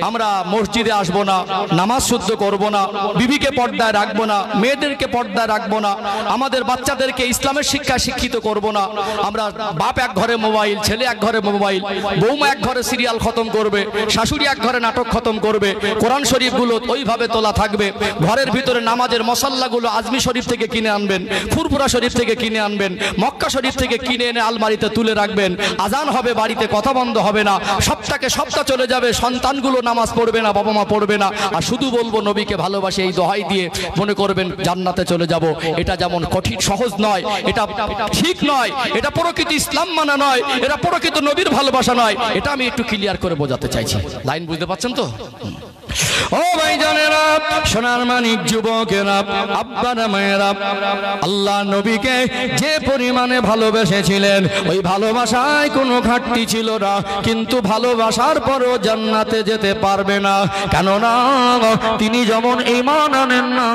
আমরা মসজিদে আসবো না, নামাজ শুদ্ধ করব না, বিবিকে পর্দায় রাখবো না, মেয়েদেরকে পর্দায় রাখবো না, আমাদের বাচ্চাদেরকে ইসলামের শিক্ষায় শিক্ষিত করব না। আমরা বাপ এক ঘরে মোবাইল, ছেলে এক ঘরে মোবাইল, বৌমা এক ঘরে সিরিয়াল খতম করবে, শাশুড়ি এক ঘরে নাটক খতম করবে, কোরআন শরীফগুলো ওইভাবে তোলা থাকবে। ঘরের ভিতরে নামাজের মশাল্লাগুলো আজমি শরীফ থেকে কিনে আনবেন, ফুরফুরা শরীফ থেকে কিনে আনবেন, মক্কা শরীফ থেকে কিনে এনে আলমারিতে তুলে রাখবেন। আজান হবে, বাড়িতে কথা বন্ধ হবে না, সপ্তাহ চলে যাবে, সন্তানগুলো নামাজ পড়বে না, বাবা মা পড়বে না, আর শুধু বলবো নবীকে ভালোবাসে এই দোহাই দিয়ে মনে করবেন জান্নাতে চলে যাব। এটা যেমন কঠিন সহজ নয়, এটা ঠিক নয়, এটা প্রকৃত ইসলাম মানা নয়, এটা প্রকৃত নবীর ভালোবাসা নয়। এটা আমি একটু ক্লিয়ার করে বোঝাতে চাইছি। লাইন বুঝতে পারছেন তো? ও ভাইজানেরা, সোনার মানিক যুবকেরা, আব্বারা মায়েরা, আল্লাহ নবীকে যে পরিমাণে ভালোবেসেছিলেন ওই ভালোবাসায় কোনো ঘাটতি ছিল না, কিন্তু ভালোবাসার পরও জান্নাতে যেতে পারবে না। কেননা তিনি যেমন ঈমান আনেন না,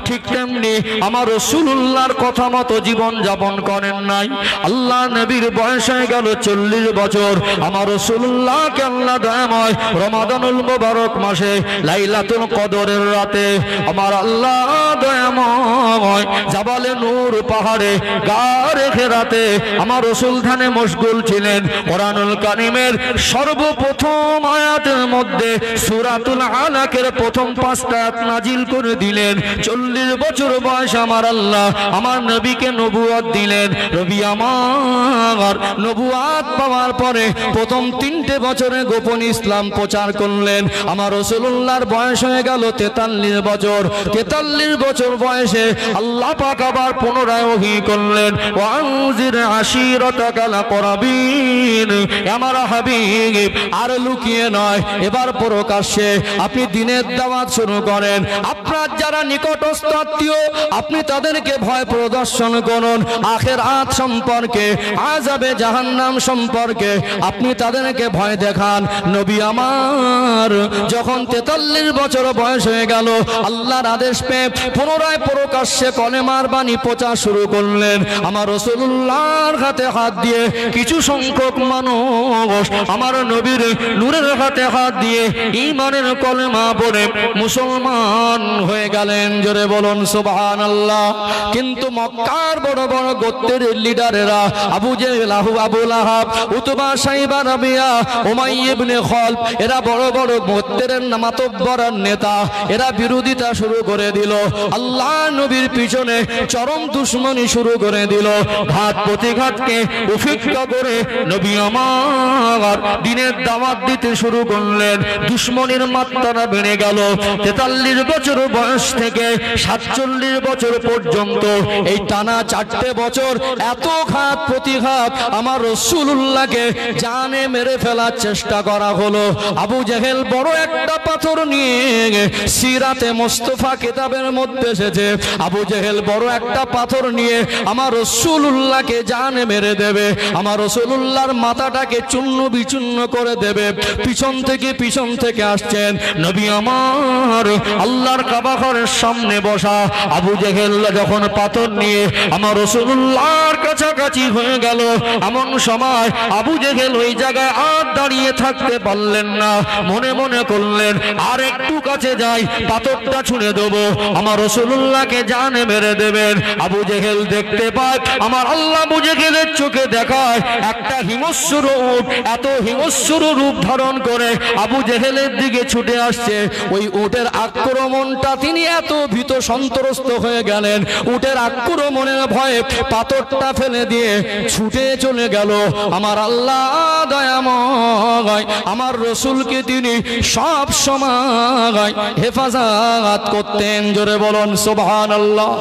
ঠিক তেমনি আমার রাসূলুল্লাহর কথা মতো জীবন যাপন করেন নাই। আল্লাহ নবীর বয়স হয়ে গেল 40 বছর। আমার রাসূলুল্লাহকে আল্লাহ দয়াময় রমাদানুল মুবারক মাসে লাইলাতুল কদরের রাতে আমার আল্লাহ দয়াময় জাবালে নূর পাহাড়ে গা রেখে রাতে আমার রাসূল ধ্যানে মশগুল ছিলেন। কোরআনুল কারীমের সর্বপ্রথম আয়াতের মধ্যে সূরাতুল আলাকের প্রথম 5টা আয়াত নাজিল করে দিলেন। 40 বছর বয়স আমার আল্লাহ আমার নবীকে নবুয়ত দিলেন। নবী আমার নবুয়ত পাওয়ার পরে প্রথম 3টে বছরে গোপন ইসলাম প্রচার করলেন। আমার রাসূলুল্লাহর বয়স হয়ে গেল 43 বছর। 43 বছর বয়সে আল্লাহ পাক আবার পুনরায় ওহী করলেন, ওয়ানজির আশিরাতাকাল আকরাবিন। আমার হাবিব আর লুকিয়ে নয়, এবার প্রকাশ্যে আপনি দ্বীনের দাওয়াত শুরু করেন। আপনার যারা নিকটস্থ আত্মীয় আপনি তাদেরকে ভয় প্রদর্শন করুন। আখিরাত সম্পর্কে, আযাবে জাহান্নাম সম্পর্কে আপনি তাদেরকে ভয় দেখান। নবী আমার যখন 43 বছর বয়স হয়ে গেল আল্লাহর আদেশ পেয়ে পুনরায় প্রকাশ্যে কলেমার বাণী প্রচার শুরু করলেন। আমার রাসূলুল্লাহর হাতে হাত দিয়ে কিছু সংখ্যক মানুষ আমার নবীর নূরের হাতে হাত দিয়ে ঈমানের কলেমা পড়ে মুসলমান হয়ে গেলেন। জোরে বলুন সুবহানাল্লাহ। কিন্তু মক্কার বড় বড় গোত্রের লিডারেরা আবু জেহেল, আবু লাহাব, উতবা, সাইবা, রাবিয়া, উমাইয়া ইবনে খালব, এরা বড় বড় গোত্রের মাতব্বর নেতা, এরা বিরোধিতা শুরু করে দিল। আল্লাহ নবীর পিছনে চরম দুশমনি শুরু করে দিল। ঘাত প্রতিঘাতকে উপেক্ষা করে নবী আমার দ্বীনের দাওয়াত দিতে শুরু করলেন। দুশমনির মাত্রা বেড়ে গেল। 43 বছর বয়স থেকে 47 বছর পর্যন্ত এই টানা 4টে বছর এত ঘাত প্রতিঘাত আমার রাসূলুল্লাহকে জানে মেরে ফেলার চেষ্টা করা হলো। আবু জেহেল বড় একটা পাথর নিয়ে, সিরাতে মুস্তাফা কিতাবের মধ্যে এসেছে, আবু জেহেল বড় একটা পাথর নিয়ে আমার রাসূলুল্লাহকে জানে মেরে দেবে, আমার রাসূলুল্লাহর মাথাটাকে চূর্ণ বিচূর্ণ করে দেবে। পিছন থেকে আসছেন নবী আমার আল্লাহর কাবা ঘরের সামনে বসা। আবু জেহেল যখন পাথর নিয়ে আমার রাসূলুল্লাহর কাছাকাছি হয়ে গেল, এমন সময় আবু জেহেল ওই জায়গায় আর দাঁড়িয়ে থাকতে পারলেন না। মনে মনে করলেন আর একটু কাছে যাই, পাথরটা ছুঁড়ে দেবো, আমার রাসূলুল্লাহকে জানে মেরে দেবেন। আবু জেহেল দেখতে পায় আমার আল্লাহ আবু জেহেলের চোখে দেখায় একটা হিংস্র উট, এত হিংস্র রূপ ধারণ করে আবু জেহেলের দিকে ছুটে আসছে। ওই উটের আক্রমণটা তিনি এত ভীত সন্ত্রস্ত হয়ে গেলেন, উটের আক্রমণের ভয়ে পাথরটা ফেলে দিয়ে ছুটে চলে গেল। আমার আল্লাহ দয়াময় আমার রাসূলকে তিনি সব সময় হেফাজত করতেন। জোরে বলুন সুবহানাল্লাহ।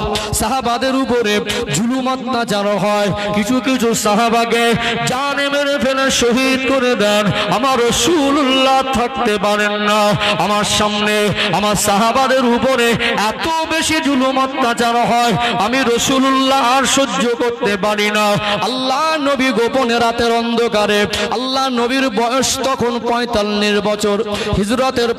সাহাবাদের উপরে জুলুম অত্যাচার হয়, কিছু কিছু সাহাবাকে জানে মেরে ফেলে শহীদ করে দেন। আমার রাসূলুল্লাহ থাকতে পারেন না আমার সামনে, আমার সাহাবাদের উপরে এত বেশি জুলুম অত্যাচার হয় আমি রাসূলুল্লাহ আর সহ্য করতে পারি না। আল্লাহ নবী গোপনে রাতের অন্ধকারে, আল্লাহ নবীর বয়স তখন 45 বছর, হিজরতের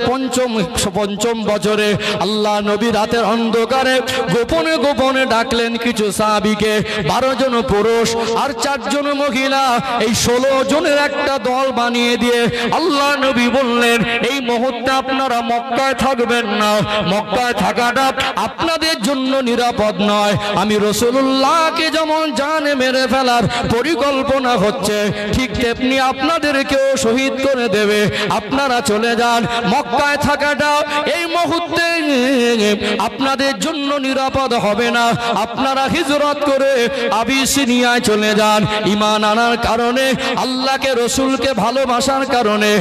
পঞ্চম বছরে আল্লাহ নবী রাতের অন্ধকারে গোপনে গোপনে ডাকলেন কিছু সাহাবীকে, 12 জন পুরুষ আর 4 জন মহিলা, এই 16 জনের একটা দল বানিয়ে দিয়ে আল্লাহ নবী বললেন এই মুহূর্তে আপনারা মক্কায় থাকবেন না, মক্কায় থাকাটা আপনাদের জন্য নিরাপদ নয়। আমি রাসূলুল্লাহকে যেমন জানে মেরে ফেলার পরিকল্পনা হচ্ছে ঠিক তেমনি আপনাদেরকেও শহীদ করে দেবে, আপনারা চলে যান। মক্কায় থাকাটা এই মুহূর্তে আপনাদের জন্য নিরাপদ হবে না, আপনারা হিজরত করে আবিসিনিয়ায় চলে যান। ঈমান আনার কারণে, আল্লাহকে রাসূলকে ভালোবাসার কারণে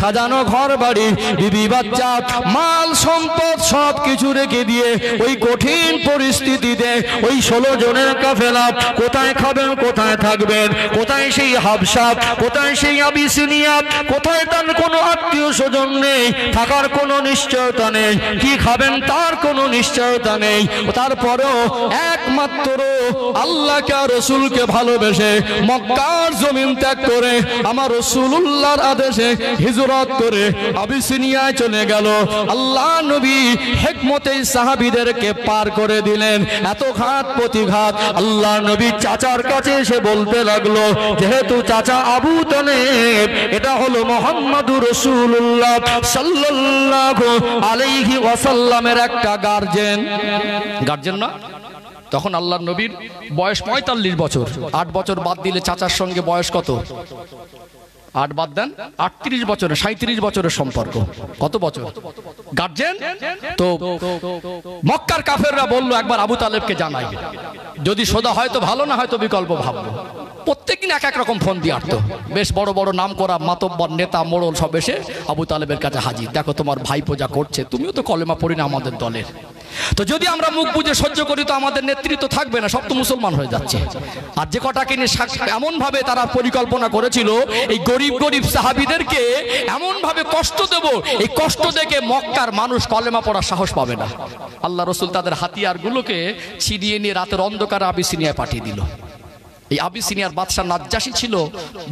সাজানো ঘর বাড়ি, বিবি বাচ্চা, মাল সম্পদ সব কিছু রেখে দিয়ে ওই কঠিন পরিস্থিতিতে ওই 16 জনের কাফেলা কোথায় খাবেন, কোথায় থাকবেন, কোথায় সেই হাবশা, কোথায় সেই আবিসিনিয়া, কোথায় তার কোনো আত্মীয় স্বজন প্রয়োজন নেই, থাকার কোনো নিশ্চয়তা নেই, কি খাবেন তার কোনো নিশ্চয়তা নেই। তারপরেও একমাত্র আল্লাহকে আর রসুলকে ভালোবেসে মক্কার জমিন ত্যাগ করে আমার রাসূলুল্লাহর আদেশে হিজরত করে আবিসিনিয়ায় চলে গেল। আল্লাহ নবী হিকমতে সাহাবীদেরকে পার করে দিলেন। এত ঘাত প্রতিঘাত আল্লাহ নবী চাচার কাছে এসে বলতে লাগলো, যেহেতু চাচা আবু তালেব এটা হলো মুহাম্মদুর রাসূলুল্লাহ সাল্লাল্লাহু আলাইহি ওয়াসাল্লামের একটা গার্জেন না? তখন আল্লাহর নবীর বয়স ৪৫ বছর। ৮ বছর বাদ দিলে চাচার সঙ্গে বয়স কত? ৮ বাদ দেন, ৩৮ বছরের ৩৭ বছরের সম্পর্ক। কত বছর গার্জেন? তো মক্কার কাফেররা বলল একবার আবু তালেবকে জানাই, যদি সোজা হয়তো ভালো, না হয়তো বিকল্প ভাববো। প্রত্যেকদিন এক এক রকম ফোন দিয়ে আসতো। বেশ বড় বড় নাম করা মাতব্বর নেতা মোড়ল সব এসে আবু তালেবের কাছে হাজির। দেখো তোমার ভাই পূজা করছে, তুমিও তো কলেমা পড়ি না আমাদের দলের, তো যদি আমরা মুখ বুঝে সহ্য করি তো আমাদের নেতৃত্ব থাকবে না, সব তো মুসলমান হয়ে যাচ্ছে। আর যে কটাকে নিয়ে এমন ভাবে তারা পরিকল্পনা করেছিল এই গরিব গরিব সাহাবীদেরকে এমন ভাবে কষ্ট দেব, এই কষ্ট দেখে মক্কার মানুষ কলেমা পড়ার সাহস পাবে না। আল্লাহ রসুল তাদের হাতিয়ারগুলোকে ছিনিয়ে নিয়ে রাতের অন্ধকারে আবিসিনিয়ায় পাঠিয়ে দিল। এই আবিসিনিয়ার বাদশাহ নাজ্জাশী ছিল,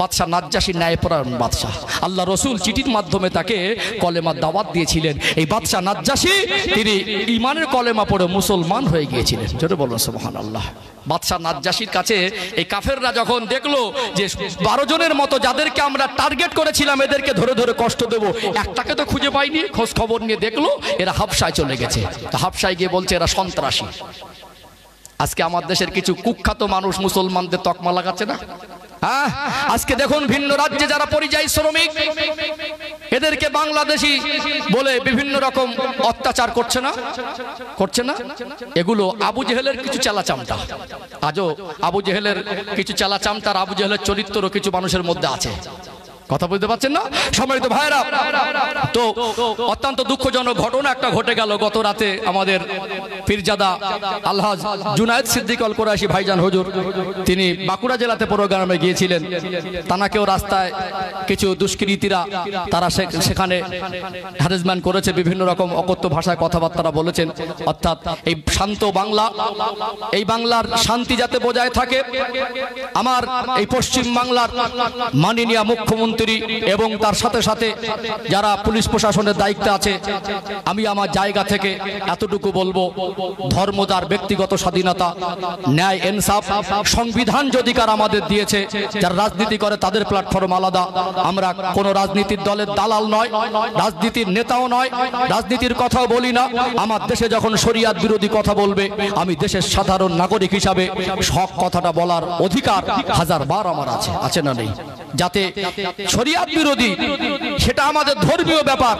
বাদশাহ নাজ্জাশী ন্যায়পরায়ণ বাদশাহ। আল্লাহ রসুল চিঠির মাধ্যমে তাকে কলেমার দাওয়াত দিয়েছিলেন। এই বাদশাহ নাজ্জাশী তিনি ঈমানের কলেমা পড়ে মুসলমান হয়ে গিয়েছিলেন। জোরে বলুন সুবহানাল্লাহ। বাদশাহ নাজ্জাশীর কাছে এই কাফেররা যখন দেখলো যে 12 জনের মতো যাদেরকে আমরা টার্গেট করেছিলাম এদেরকে ধরে ধরে কষ্ট দেব, একটাকে তো খুঁজে পাইনি, খোঁজ খবর নিয়ে দেখলো এরা হাবশায় চলে গেছে। তো হাবশায় গিয়ে বলছে এরা সন্ত্রাসী। আজকে আমার দেশের কিছু কুখ্যাত মানুষ মুসলমানদের তকমা লাগাচ্ছে না? হ্যাঁ, আজকে দেখুন ভিন্ন রাজ্যে যারা পরিযায়ী শ্রমিক এদেরকে বাংলাদেশি বলে বিভিন্ন রকম অত্যাচার করছে না? এগুলো আবু জেহেলের কিছু চেলাচামটা। আজও আবু জেহেলের কিছু চেলাচামটার আবু জেহেলের চরিত্রও কিছু মানুষের মধ্যে আছে। কথা বুঝতে পারছেন না সম্মানিত ভাইরা? তো অত্যন্ত দুঃখজনক ঘটনা একটা ঘটে গেল গত রাতে। আমাদের পীরজাদা আলহাজ জুনায়েদ সিদ্দিক আল কুরাইশি ভাইজান হুজুর তিনি বাঁকুড়া জেলাতে প্রোগ্রামে গিয়েছিলেন। তানাকেও রাস্তায় কিছু দুষ্কৃতীরা তারা সেখানে হ্যারাসমেন্ট করেছে, বিভিন্ন রকম অকথ্য ভাষায় কথাবার্তা বলেছেন। অর্থাৎ এই শান্ত বাংলা, এই বাংলার শান্তি যাতে বজায় থাকে, আমার এই পশ্চিম বাংলার মাননীয় মুখ্যমন্ত্রী এবং তার সাথে সাথে যারা পুলিশ প্রশাসনের দায়িত্বে আছে, আমি আমার জায়গা থেকে এতটুকু বলবো, ধর্ম যার ব্যক্তিগত স্বাধীনতা, ন্যায় ইনসাফ, সংবিধান অধিকার আমাদের দিয়েছে। যারা রাজনীতি করে তাদের প্ল্যাটফর্ম আলাদা। আমরা কোন রাজনীতির দলের দালাল নয়, রাজনীতির নেতাও নয়, রাজনীতির কথাও বলি না। আমার দেশে যখন শরিয়াত বিরোধী কথা বলবে, আমি দেশের সাধারণ নাগরিক হিসাবে হক কথাটা বলার অধিকার 1000বার আমার আছে না নেই? যাতে শরিয়াত বিরোধী সেটা আমাদের ধর্মীয় ব্যাপার,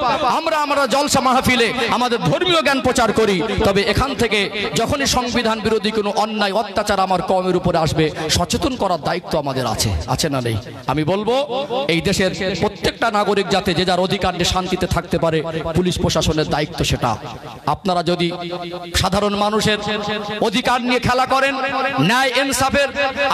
আমরা জলসা মাহফিলে আমাদের ধর্মীয় জ্ঞান প্রচার করি। তবে এখান থেকে যখনই সংবিধান বিরোধী কোনো অন্যায় অত্যাচার আমার কওমের উপরে আসবে, সচেতন করার দায়িত্ব আমাদের আছে না নেই? আমি বলবো এই দেশের প্রত্যেকটা নাগরিক যাতে যে যার অধিকার নিয়ে শান্তিতে থাকতে পারে, পুলিশ প্রশাসনের দায়িত্ব সেটা। আপনারা যদি সাধারণ মানুষের অধিকার নিয়ে খেলা করেন, ন্যায় ইনসাফের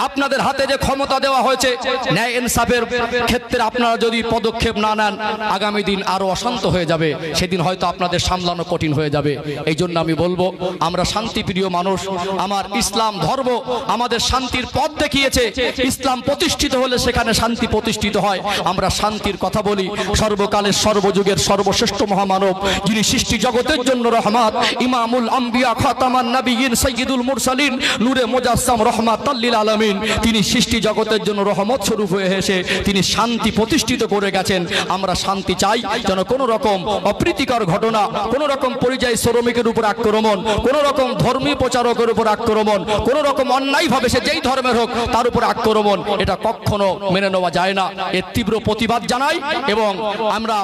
আপনাদের হাতে যে ক্ষমতা দেওয়া হয়েছে, ন্যায় ইনসাফের ক্ষেত্রে আপনারা যদি পদক্ষেপ না নেন, আগামী দিন আরো অশান্ত হয়ে যাবে। সেদিন হয়তো আপনাদের সামলানো কঠিন হয়ে যাবে। এই জন্য আমি বলবো, আমরা শান্তিপ্রিয় মানুষ, আমার ইসলাম ধর্ম আমাদের শান্তির পথ দেখিয়েছে। ইসলাম প্রতিষ্ঠিত হলে সেখানে শান্তি প্রতিষ্ঠিত হয়। আমরা শান্তির কথা বলি। সর্বকালের সর্বযুগের সর্বশ্রেষ্ঠ মহামানব, যিনি সৃষ্টি জগতের জন্য রহমত, ইমামুল আম্বিয়া খাতামান নবিয়্যিন সাইয়্যিদুল মুরসালিন নূরে মুজাসসাম রাহমাতাল লিল আলামিন, তিনি সৃষ্টি জগতের জন্য রহমত স্বরূপ হয়ে এসে তিনি শান্তি প্রতিষ্ঠিত করে গেছেন। আমরা শান্তি চাই, যেন কোনো রকম অপ্রীতিকর ঘটনা, কোনো রকম পরিযায়ী শ্রমিকের উপর আক্রমণ, কোনো রকম ধর্মীয় প্রচারকের উপর আক্রমণ, কোনো রকম অন্যায়ভাবে সে যেই ধর্মের হোক তার উপর আক্রমণ, এটা কখনো মেনে নেওয়া যায় না। এর তীব্র প্রতিবাদ জানাই এবং আমরা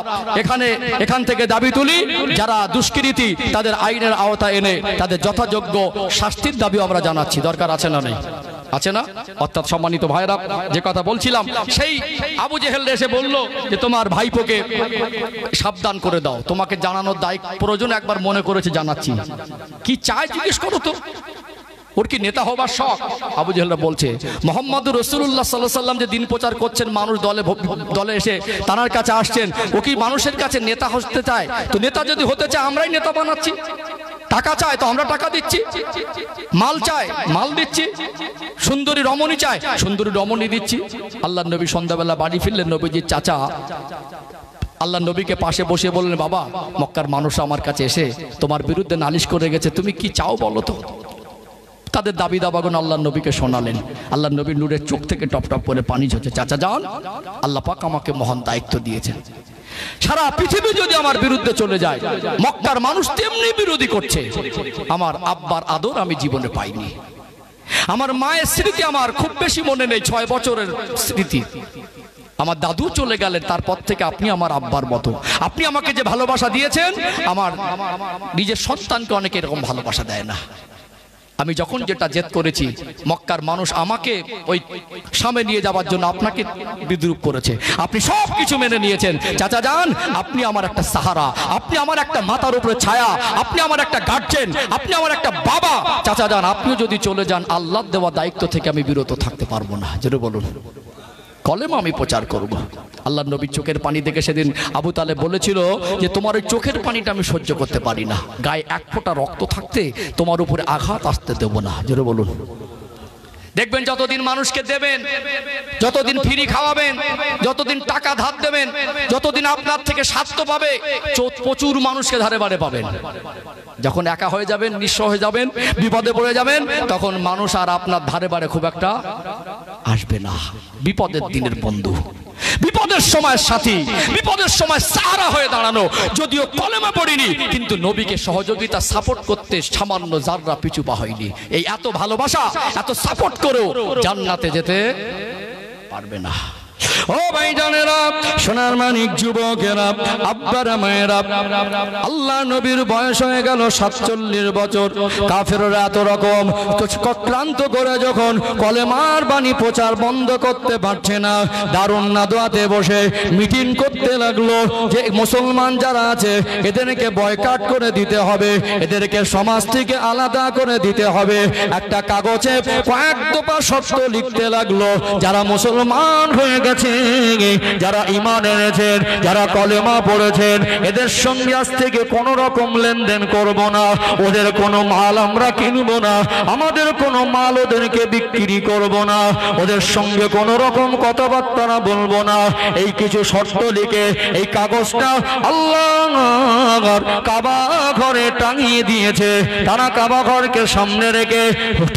এখান থেকে দাবি তুলি, যারা দুষ্কৃতী তাদের আইনের আওতায় এনে তাদের যথাযোগ্য শাস্তির দাবি আমরা জানাচ্ছি। দরকার আছে না নেই? আছে না? অর্থাৎ সম্মানিত ভাইরা, যে কথা বলছিলাম, সেই আবু জেহেল এসে বলল যে তোমার ভাইপোকে সাবধান করে দাও, তোমাকে জানানোর দায়িত্ব প্রয়োজন একবার মনে করেছে জানাচ্ছি। কি চায় জিজ্ঞেস করো তো। ওর কি নেতা হবার শখ? আবু জাহেলরা বলছে মুহাম্মদুর রাসূলুল্লাহ সাল্লাল্লাহু আলাইহি ওয়াসাল্লাম যে দিন প্রচার করছেন, মানুষ দলে দলে এসে তার কাছে আসছেন, ও কি মানুষের কাছে নেতা হতে চায়? তো নেতা যদি হতে চায় আমরাই নেতা বানাচ্ছি। টাকা চায় তো আমরা টাকা দিচ্ছি, মাল চায় মাল দিচ্ছি, সুন্দরী রমণী চায় সুন্দরী রমণী দিচ্ছি। আল্লাহর নবী সন্ধ্যাবেলা বাড়ি ফিরলেন, নবীজির চাচা আল্লাহ নবীকে পাশে বসে বললেন, বাবা মক্কার মানুষ আমার কাছে এসে তোমার বিরুদ্ধে নালিশ করে গেছে, তুমি কি চাও বলো তো। তাদের দাবি দাবাগুন আল্লাহ নবীকে শোনালেন। আল্লাহ নবীর নূরের চোখ থেকে টপ টপ করে পানি ঝরছে। চাচা যান, আল্লাহ পাক আমাকে মহান দায়িত্ব দিয়েছেন, সারা পৃথিবী যদি আমার বিরুদ্ধে চলে যায়, মক্কার মানুষ তেমনি বিরোধী করছে, আমার আব্বার আদর আমি জীবনে পাইনি, আমার মায়ের স্মৃতি আমার খুব বেশি মনে নেই, 6 বছরের স্মৃতি। আমার দাদু চলে গেলেন, তারপর থেকে আপনি আমার আব্বার মতো, আপনি আমাকে যে ভালোবাসা দিয়েছেন, আমার নিজের সন্তানকে অনেকে এরকম ভালোবাসা দেয় না। আমি যখন যেটা জেদ করেছি, মক্কার মানুষ আমাকে ওই সামনে নিয়ে যাওয়ার জন্য আপনাকে বিদ্রুপ করেছে, আপনি সব কিছু মেনে নিয়েছেন। চাচা যান, আপনি আমার একটা সাহারা, আপনি আমার একটা মাথার উপরে ছায়া, আপনি আমার একটা গার্জেন, আপনি আমার একটা বাবা। চাচা যান, আপনিও যদি চলে যান, আল্লাহর দেওয়া দায়িত্ব থেকে আমি বিরত থাকতে পারবো না। জোরে বলুন, কলেমা আমি প্রচার করব। আল্লাহ নবীর চোখের পানি দেখে সেদিন আবু তালেব বলেছিল যে তোমার ওই চোখের পানিটা আমি সহ্য করতে পারি না, গায়ে এক ফোঁটা রক্ত থাকতে তোমার উপরে আঘাত আসতে দেব না। জোরে বলুন। দেখবেন যতদিন মানুষকে দেবেন, যতদিন ফ্রি খাওয়াবেন, যতদিন টাকা ধার দেবেন, যতদিন আপনার থেকে স্বার্থ পাবে, প্রচুর মানুষকে ধারে বারে পাবেন। যখন একা হয়ে যাবেন, নিঃস্ব হয়ে যাবেন, বিপদে পড়ে যাবেন, তখন মানুষ আর আপনার ধারে বারে খুব একটা আসবে না। বিপদের দিনের বন্ধু, বিপদের সময় সাথী, বিপদের সময় সাহারা হয়ে দাঁড়ানো। যদিও কলেমা পড়িনি, কিন্তু নবীকে সহযোগিতা সাপোর্ট করতে সামান্য জাররা পিছু পা হয়নি। এই এত ভালোবাসা, এত সাপোর্ট করেও জান্নাতে যেতে পারবে না। ও ভাইজানেরা, সোনার মানিক যুবকেরা, আব্বারা মায়েরা, আল্লাহ নবীর বয়স হয়ে গেল 47 বছর। কাফেররা এত রকম ক্লান্ত করে যখন কলেমার বাণী প্রচার বন্ধ করতে পারছে না, দারুন নাদওয়াতে বসে মিটিং করতে লাগলো যে মুসলমান যারা আছে এদেরকে বয়কট করে দিতে হবে, এদেরকে সমাজ থেকে আলাদা করে দিতে হবে। একটা কাগজে কয়েক দফা শর্ত লিখতে লাগলো, যারা মুসলমান হয়ে গেছে, যারা ঈমান এনেছেন, যারা কলেমা পড়েছেন, এদের সঙ্গে আজ থেকে কোনো রকম লেনদেন করব না, ওদের কোনো মাল আমরা কিনবো না, আমাদের কোনো মাল ওদেরকে বিক্রি করব না, ওদের সঙ্গে কোনো রকম কথাবার্তা বলবো না। এই কিছু শর্ত লিখে এই কাগজটা আল্লাহর কাবা ঘরে টাঙিয়ে দিয়েছে। তারা কাবা ঘরকে সামনে রেখে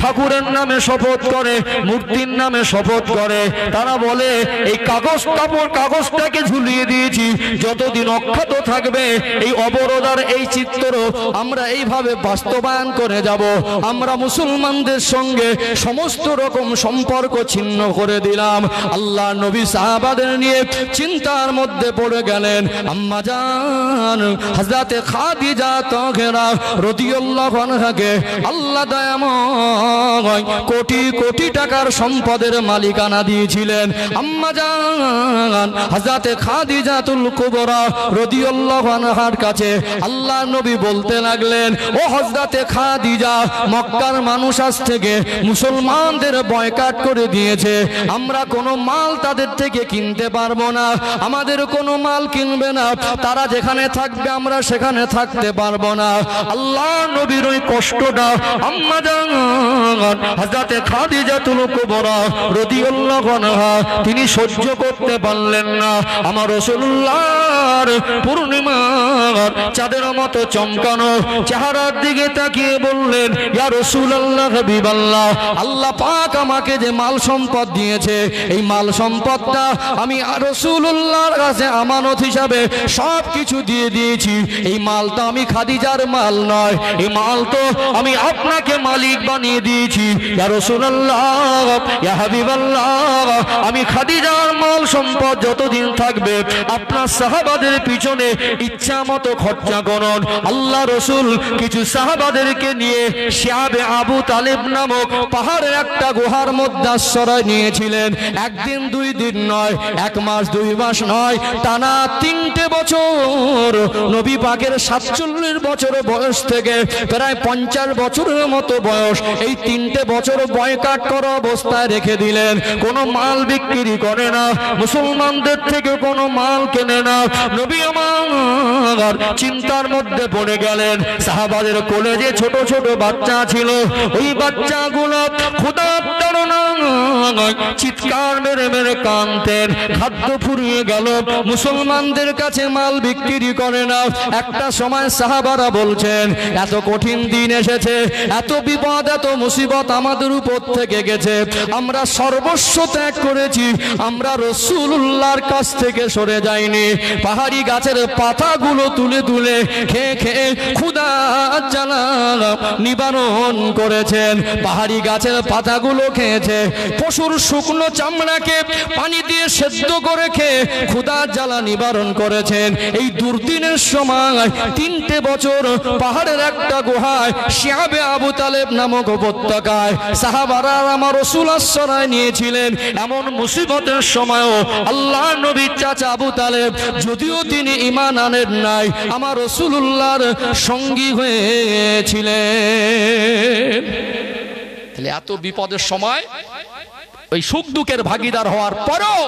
ঠাকুরের নামে শপথ করে, মূর্তির নামে শপথ করে। তারা বলে এই কাগজটাকে ঝুলিয়ে দিয়েছি, যতদিন অক্ষত থাকবে এই অবরোধার এই চিত্র আমরা এইভাবে বাস্তবায়ন করে যাব। আমরা মুসলমানদের সঙ্গে সমস্ত রকম সম্পর্ক ছিন্ন করে দিলাম। আল্লাহ নবী সাহাবাদের নিয়ে চিন্তার মধ্যে পড়ে গেলেন। আম্মা জান হযরতে খাদিজা তাহেরা রাদিয়াল্লাহু আনহাকে আল্লাহ দয়াময় কোটি কোটি টাকার সম্পদের মালিকানা দিয়েছিলেন। আম্মা জান হযরতে খাদিজাতুল কুবরা রাদিয়াল্লাহু আনহার কাছে আল্লাহ নবী বলতে লাগলেন, ও হযরতে খাদিজা, মক্কার মানুষ আজ থেকে মুসলমানদের বয়কট করে দিয়েছে, আমরা কোনো মাল তাদের থেকে কিনতে পারবো না, আমাদের কোনো মাল কিনবে না, তারা যেখানে থাকবে আমরা সেখানে থাকতে পারবো না। আল্লাহ নবীর ওই কষ্টটা আম্মা জান হযরতে খাদিজাতুল কুবরা রাদিয়াল্লাহু আনহা তিনি সহ্য করতে পারলেন না। আমার রাসূলুল্লাহর পূর্ণিমার চাঁদের মতো চমকানো চেহারার দিকে তাকিয়ে বললেন, ইয়া রাসূলুল্লাহ, হাবিবাল্লাহ, আল্লাহ পাক আমাকে যে মাল সম্পদ দিয়েছে, এই মাল সম্পদটা আমি রাসূলুল্লাহর কাছে আমানত হিসাবে সব কিছু দিয়ে দিয়েছি। এই মাল তো আমি খাদিজার মাল নয়, এই মাল তো আমি আপনাকে মালিক বানিয়ে দিয়েছি। ইয়া রাসূলুল্লাহ, ইয়া হাবিবাল্লাহ, আমি খাদিজার আপনার মাল সম্পদ যতদিন থাকবে আপনার সাহাবাদের পিছনে ইচ্ছা মতো খরচা করুন। আল্লাহ রসুল কিছু সাহাবাদেরকে নিয়ে শিয়াবে আবু তালেব নামক পাহাড়ের একটা গুহার মধ্যে আশ্রয় নিয়েছিলেন। একদিন দুই দিন নয়, এক মাস দুই মাস নয়, টানা 3টে বছর নবী পাকের 47 বছর বয়স থেকে প্রায় 50 বছরের মতো বয়স, এই 3টে বছর বয়কাট করা অবস্থায় রেখে দিলেন। কোনো মাল বিক্রি করে না, মুসলমানদের থেকে কোনো মাল কেনে না। নবী আমার চিন্তার মধ্যে পড়ে গেলেন। সাহাবাদের কোলে যে ছোট ছোট বাচ্চা ছিল, ওই বাচ্চাগুলো ক্ষুধার তাড়নায় চিৎকার মেরে মেরে কাঁদতেন। খাদ্য ফুরিয়ে গেল, মুসলমানদের কাছে মাল বিক্রি করে না। একটা সময় সাহাবারা বলছেন, এত কঠিন দিন এসেছে, এত বিপদ, এত মুসিবত আমাদের উপর থেকে গেছে, আমরা সর্বস্ব ত্যাগ করেছি, আমরা রাসূলুল্লাহর কাছ থেকে সরে যাইনি। পাহাড়ি গাছের পাতাগুলো তুলে তুলে খেয়ে খেয়ে ক্ষুধা জ্বালা নিবারণ করেছেন। পাহাড়ি গাছের পাতাগুলো খেয়েছে, পশুর শুকনো চামড়াকে পানি দিয়ে সেদ্ধ করে খেয়ে ক্ষুধা জ্বালা নিবারণ করেছেন। এই দুর্দিনের সময় 3টে বছর পাহাড়ের একটা গুহায় শিয়াবে আবু তালেব নামক উপত্যকায় সাহাবারা আমার রাসূল আশ্রয় নিয়েছিলেন। এমন মুসিবতের সময়ও আল্লাহ নবীর চাচা আবু তালেব, যদিও তিনি ঈমান আনেন নাই, আমার রাসূলুল্লাহর সঙ্গী হয়েছিলেন। তাহলে এত বিপদের সময় ওই সুখ দুঃখের ভাগিদার হওয়ার পরও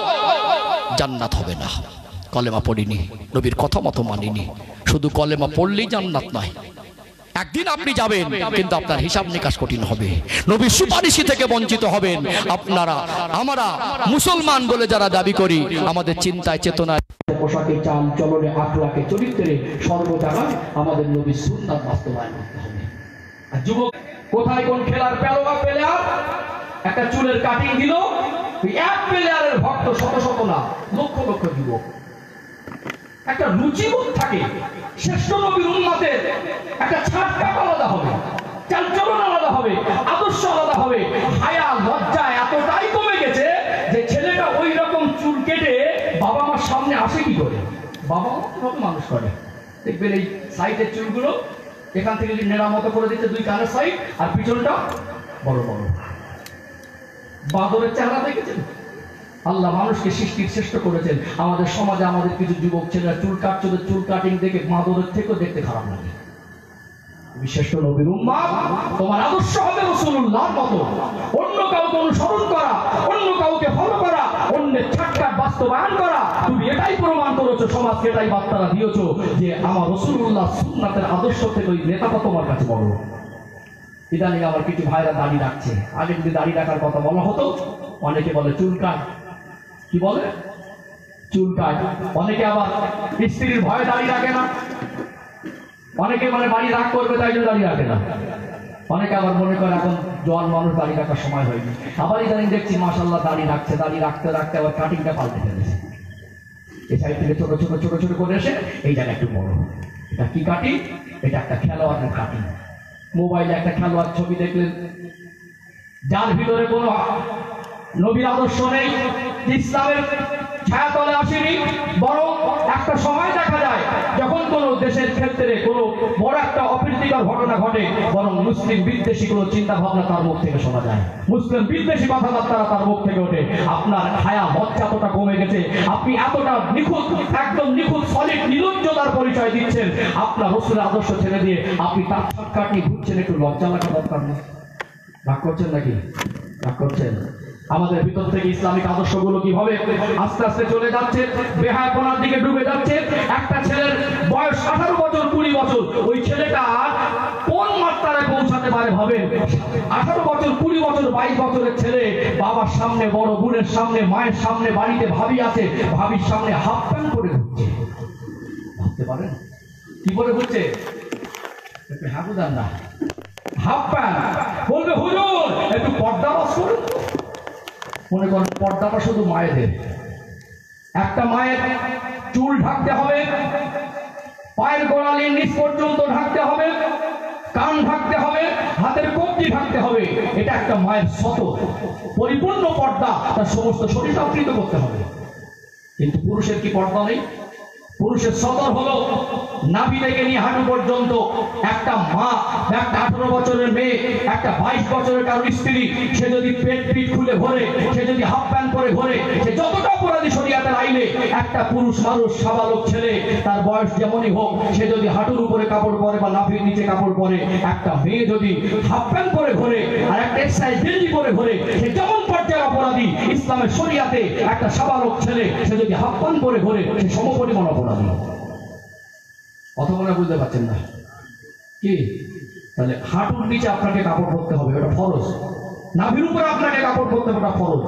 জান্নাত হবে না। কলেমা পড়িনি, নবীর কথা মতো মানিনি, শুধু কলেমা পড়লেই জান্নাত নয়। একদিন আপনি যাবেন, কিন্তু আপনার হিসাব নিকাশ কঠিন হবে, নবীর সুপারিশি থেকে বঞ্চিত হবেন। আপনারা আমরা মুসলমান বলে যারা দাবি করি, আমাদের চিন্তায় চেতনায়, পোশাকে, চাল চলনে, আখলাকে, চরিত্রে, সর্বজায়গায় আমাদের নবীর সুন্নাত বাস্তবায়ন করতে হবে। আর যুবক কোথায় কোন খেলার প্লেয়ার একটা চুলের কাটিং দিল, এক প্লেয়ারের ভক্ত শত শত না, লক্ষ লক্ষ যুবক। একটা রুচিবোধ থাকে, শ্রেষ্ঠ নবীর উম্মতের একটা ছাটকাট আলাদা হবে, চালচলন আলাদা হবে, আদর্শ আলাদা হবে। হায়া লজ্জা এতটাই কমে গেছে যে ছেলেটা ওই রকম চুল কেটে বাবা মার সামনে আসে কি করে, বাবা মা কিভাবে মানুষ করে। দেখবেন এই সাইডের চুলগুলো এখান থেকে নেড়া মতো করে দিচ্ছে, দুই কানের সাইড, আর পিছনটা বড় বড়। বাদরের চেহারা দেখেছেন? আল্লাহ মানুষকে সৃষ্টির শ্রেষ্ঠ করেছেন। আমাদের সমাজে আমাদের কিছু যুবক ছেলেরা চুল কাটছে, চুল কাটিং দেখে মাদরের থেকেও দেখতে খারাপ লাগে। বিশেষ নবীর উম্মাহ, তোমার আদর্শ হবে রাসূলুল্লাহর মতো। অন্য কাউকে অনুসরণ করা, অন্য কাউকে ফলো করা, অন্যের ছাটকাট বাস্তবায়ন করা, তুমি এটাই প্রমাণ করেছো, সমাজকে এটাই বার্তারা দিয়েছো যে আমার রাসূলুল্লাহ সুন্নাতের আদর্শ থেকে ওই নেতাটা তোমার কাছে বড়। ইদানিং আবার কিছু ভাইরা দাড়ি রাখছে। আগে যদি দাড়ি রাখার কথা বলা হতো, অনেকে বলে চুল কাট, কি বলে চুল কাট। অনেকে আবার স্ত্রীর ভয়ে দাড়ি রাখে না, অনেকে মানে বাড়ি রাগ করবে তাই জন্য দাড়ি রাখে না। অনেকে আবার মনে করে এখন জোয়ান মানুষ দাড়ি রাখার সময় হয়নি। আবার ইদানিং দেখছি মাশাআল্লাহ দাড়ি রাখছে, দাড়ি রাখতে রাখতে আবার কাটিংটা পাল্টে ফেলেছে। এই সাইড থেকে ছোট ছোট ছোট ছোট করে এসে এই জায়গা একটু বড়। এটা কি কাটিং? এটা একটা খেলোয়াড়ের কাটিং। মোবাইলে একটা খেলোয়াড় ছবি দেখলেন, যার ভিতরে কোনো নবীর আদর্শ নেই, ইসলামের ছায়াতলে আসেনি, বরং একটা সময় দেখা যায় যখন কোনো দেশের ক্ষেত্রে কোনো বড় একটা অপ্রীতিকর ঘটনা ঘটে, বরং মুসলিম বিদ্বেষী কোনো চিন্তা ভাবনা তার মুখ থেকে শোনা যায়, মুসলিম বিদ্বেষী কথাবার্তা তার মুখ থেকে ওঠে। আপনার হায়া লজ্জা এতটা কমে গেছে, আপনি এতটা নিখুঁত, একদম নিখুঁত সলিড নির্লজ্জতার পরিচয় দিচ্ছেন, আপনার রাসূলের আদর্শ ছেড়ে দিয়ে আপনি তার শর্টকাট নিয়ে ঘুরছেন। একটু লজ্জা লাগা দরকার নেই। রাগ করছেন নাকি? রাগ করছেন? আমাদের ভিতর থেকে ইসলামিক আদর্শগুলো কিভাবে আস্তে আস্তে চলে যাচ্ছে, বেহায়াপনার দিকে ডুবে যাচ্ছে। একটা ছেলের বয়স 18 বছর 20 বছর, ওই ছেলেটা কোন মাত্রায় পৌঁছাতে পারে ভাবেন। 18 বছর 20 বছর 22 বছরের ছেলে বাবার সামনে, বড় বোনের সামনে, মায়ের সামনে, বাড়িতে ভাবি আছে, ভাবির সামনে হাফ প্যান্ট পরে ঘুরছে। ভাবতে পারেন কি বলে ঘুরছে? হ্যাঁ বুঝান না, হাফ প্যান্ট। বলবে হুজুর একটু পর্দা বাস করুন। মনে করেন পর্দাটা শুধু মায়েদের। একটা মায়ের চুল ঢাকতে হবে, পায়ের গোড়ালির নিচ পর্যন্ত ঢাকতে হবে, কান ঢাকতে হবে, হাতের কবজি ঢাকতে হবে। এটা একটা মায়ের শত পরিপূর্ণ পর্দা, তার সমস্ত শরীর আবৃত করতে হবে। কিন্তু পুরুষের কি পর্দা নেই? পুরুষের সতর হলো নাভি থেকে নিয়ে হাঁটু পর্যন্ত। একটা মা, একটা 18 বছরের মেয়ে, একটা 22 বছরের কারোর স্ত্রী, সে যদি পেট পিট খুলে ঘোরে, সে যদি হাফ প্যান্ট পরে ঘোরে, সে যতটা অপরাধী শরিয়াতের আইনে, একটা পুরুষ মানুষ, সাবালক ছেলে, তার বয়স যেমনই হোক, সে যদি হাঁটুর উপরে কাপড় পরে বা নাভির নিচে কাপড় পরে, একটা মেয়ে যদি হাফ প্যান্ট পরে ঘোরে আর একটা এক্সাইজ গেঞ্জি পরে ঘোরে, সে যেমন পর্যায়ের অপরাধী। ইসলামের শরিয়াতে একটা সাবালক ছেলে, সে যদি হাফ প্যান্ট পরে ঘোরে, সে সমপরিমাণ অপরাধী। কথা মনে বুঝতে পারছেন না কি? তাহলে হাঁটুর নিচে আপনাকে কাপড় পরতে হবে, ওটা ফরজ। নাভির উপরে আপনাকে কাপড় পরতে হবে, ওটা ফরজ।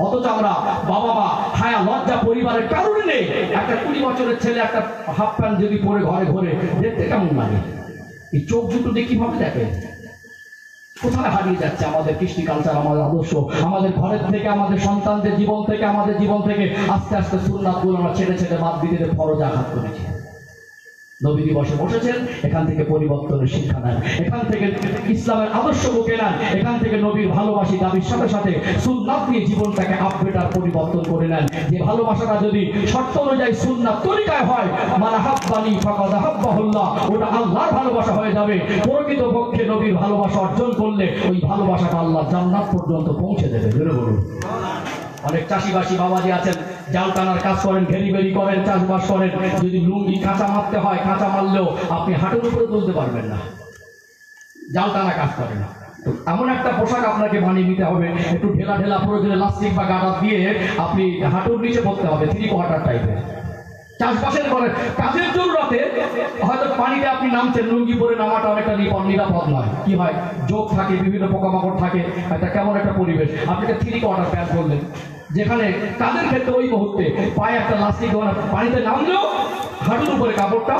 অথচ আমরা বাবা মা হায়া লজ্জা পরিবারের কারণে নেই। একটা 20 বছরের ছেলে একটা হাফ প্যান্ট যদি পরে ঘরে ঘরে, দেখতে কেমন লাগে? এই চোখ দুটো দিয়ে কিভাবে দেখে? কোথায় হারিয়ে যাচ্ছে আমাদের কৃষ্টি কালচার, আমাদের আদর্শ? আমাদের ঘরের থেকে, আমাদের সন্তানদের জীবন থেকে, আমাদের জীবন থেকে আস্তে আস্তে সুন্নাতগুলো আমরা ছেড়ে ছেড়ে বাদ দিতে ফরজ আঘাত করেছি। নবী দিবসে বসেছেন, এখান থেকে পরিবর্তনের শিক্ষা নেন, এখান থেকে ইসলামের আদর্শ বুকে নেন, এখান থেকে নবীর ভালোবাসি দাবির সাথে সাথে সুন্নাত দিয়ে জীবনটাকে আপডেট আর পরিবর্তন করে নেন। যে ভালোবাসাটা যদি শর্ত অনুযায়ী সুন্নাত তরিকায় হয়, মান আহাব্বানি ফাকাদ আহাব্বাহুল্লাহ, ওটা আল্লাহর ভালোবাসা হয়ে যাবে। প্রকৃত পক্ষে নবীর ভালোবাসা অর্জন করলে ওই ভালোবাসাটা আল্লাহ জান্নাত পর্যন্ত পৌঁছে দেবে। জোরে বলুন। অনেক চাষিবাসী বাবাজি আছেন, জাল টানার কাজ করেন, ঘেরি বেরি করেন, চাষবাস করেন। যদি লুঙ্গি কাঁচা মারতে হয়, কাঁচা মারলেও আপনি হাঁটুর উপরে তুলতে পারবেন না, জাল টানা কাজ করে না। এমন একটা পোশাক আপনাকে বানিয়ে নিতে হবে, একটু ঢেলা ঢেলা প্রয়োজনে লাস্টিক বা গাডার দিয়ে আপনি হাঁটুর নিচে পড়তে হবে, 3 কোয়ার্টার টাইপের। চাষবাসের করেন, কাজের জরুরতে হয়তো পানিতে আপনি নামছেন, লুঙ্গি পরে নামাটা অনেকটা নিরাপদ নয়। কি হয়, যোগ থাকে, বিভিন্ন পোকামাকড় থাকে, একটা কেমন একটা পরিবেশ। আপনি একটা 3 কোয়ার্টার প্যান্ট করলেন, যেখানে কাজের ক্ষেত্রে ওই মুহূর্তে পায়ে একটা লাস্টিক, পানিতে নামলেও হাঁটুর উপরে কাপড়টা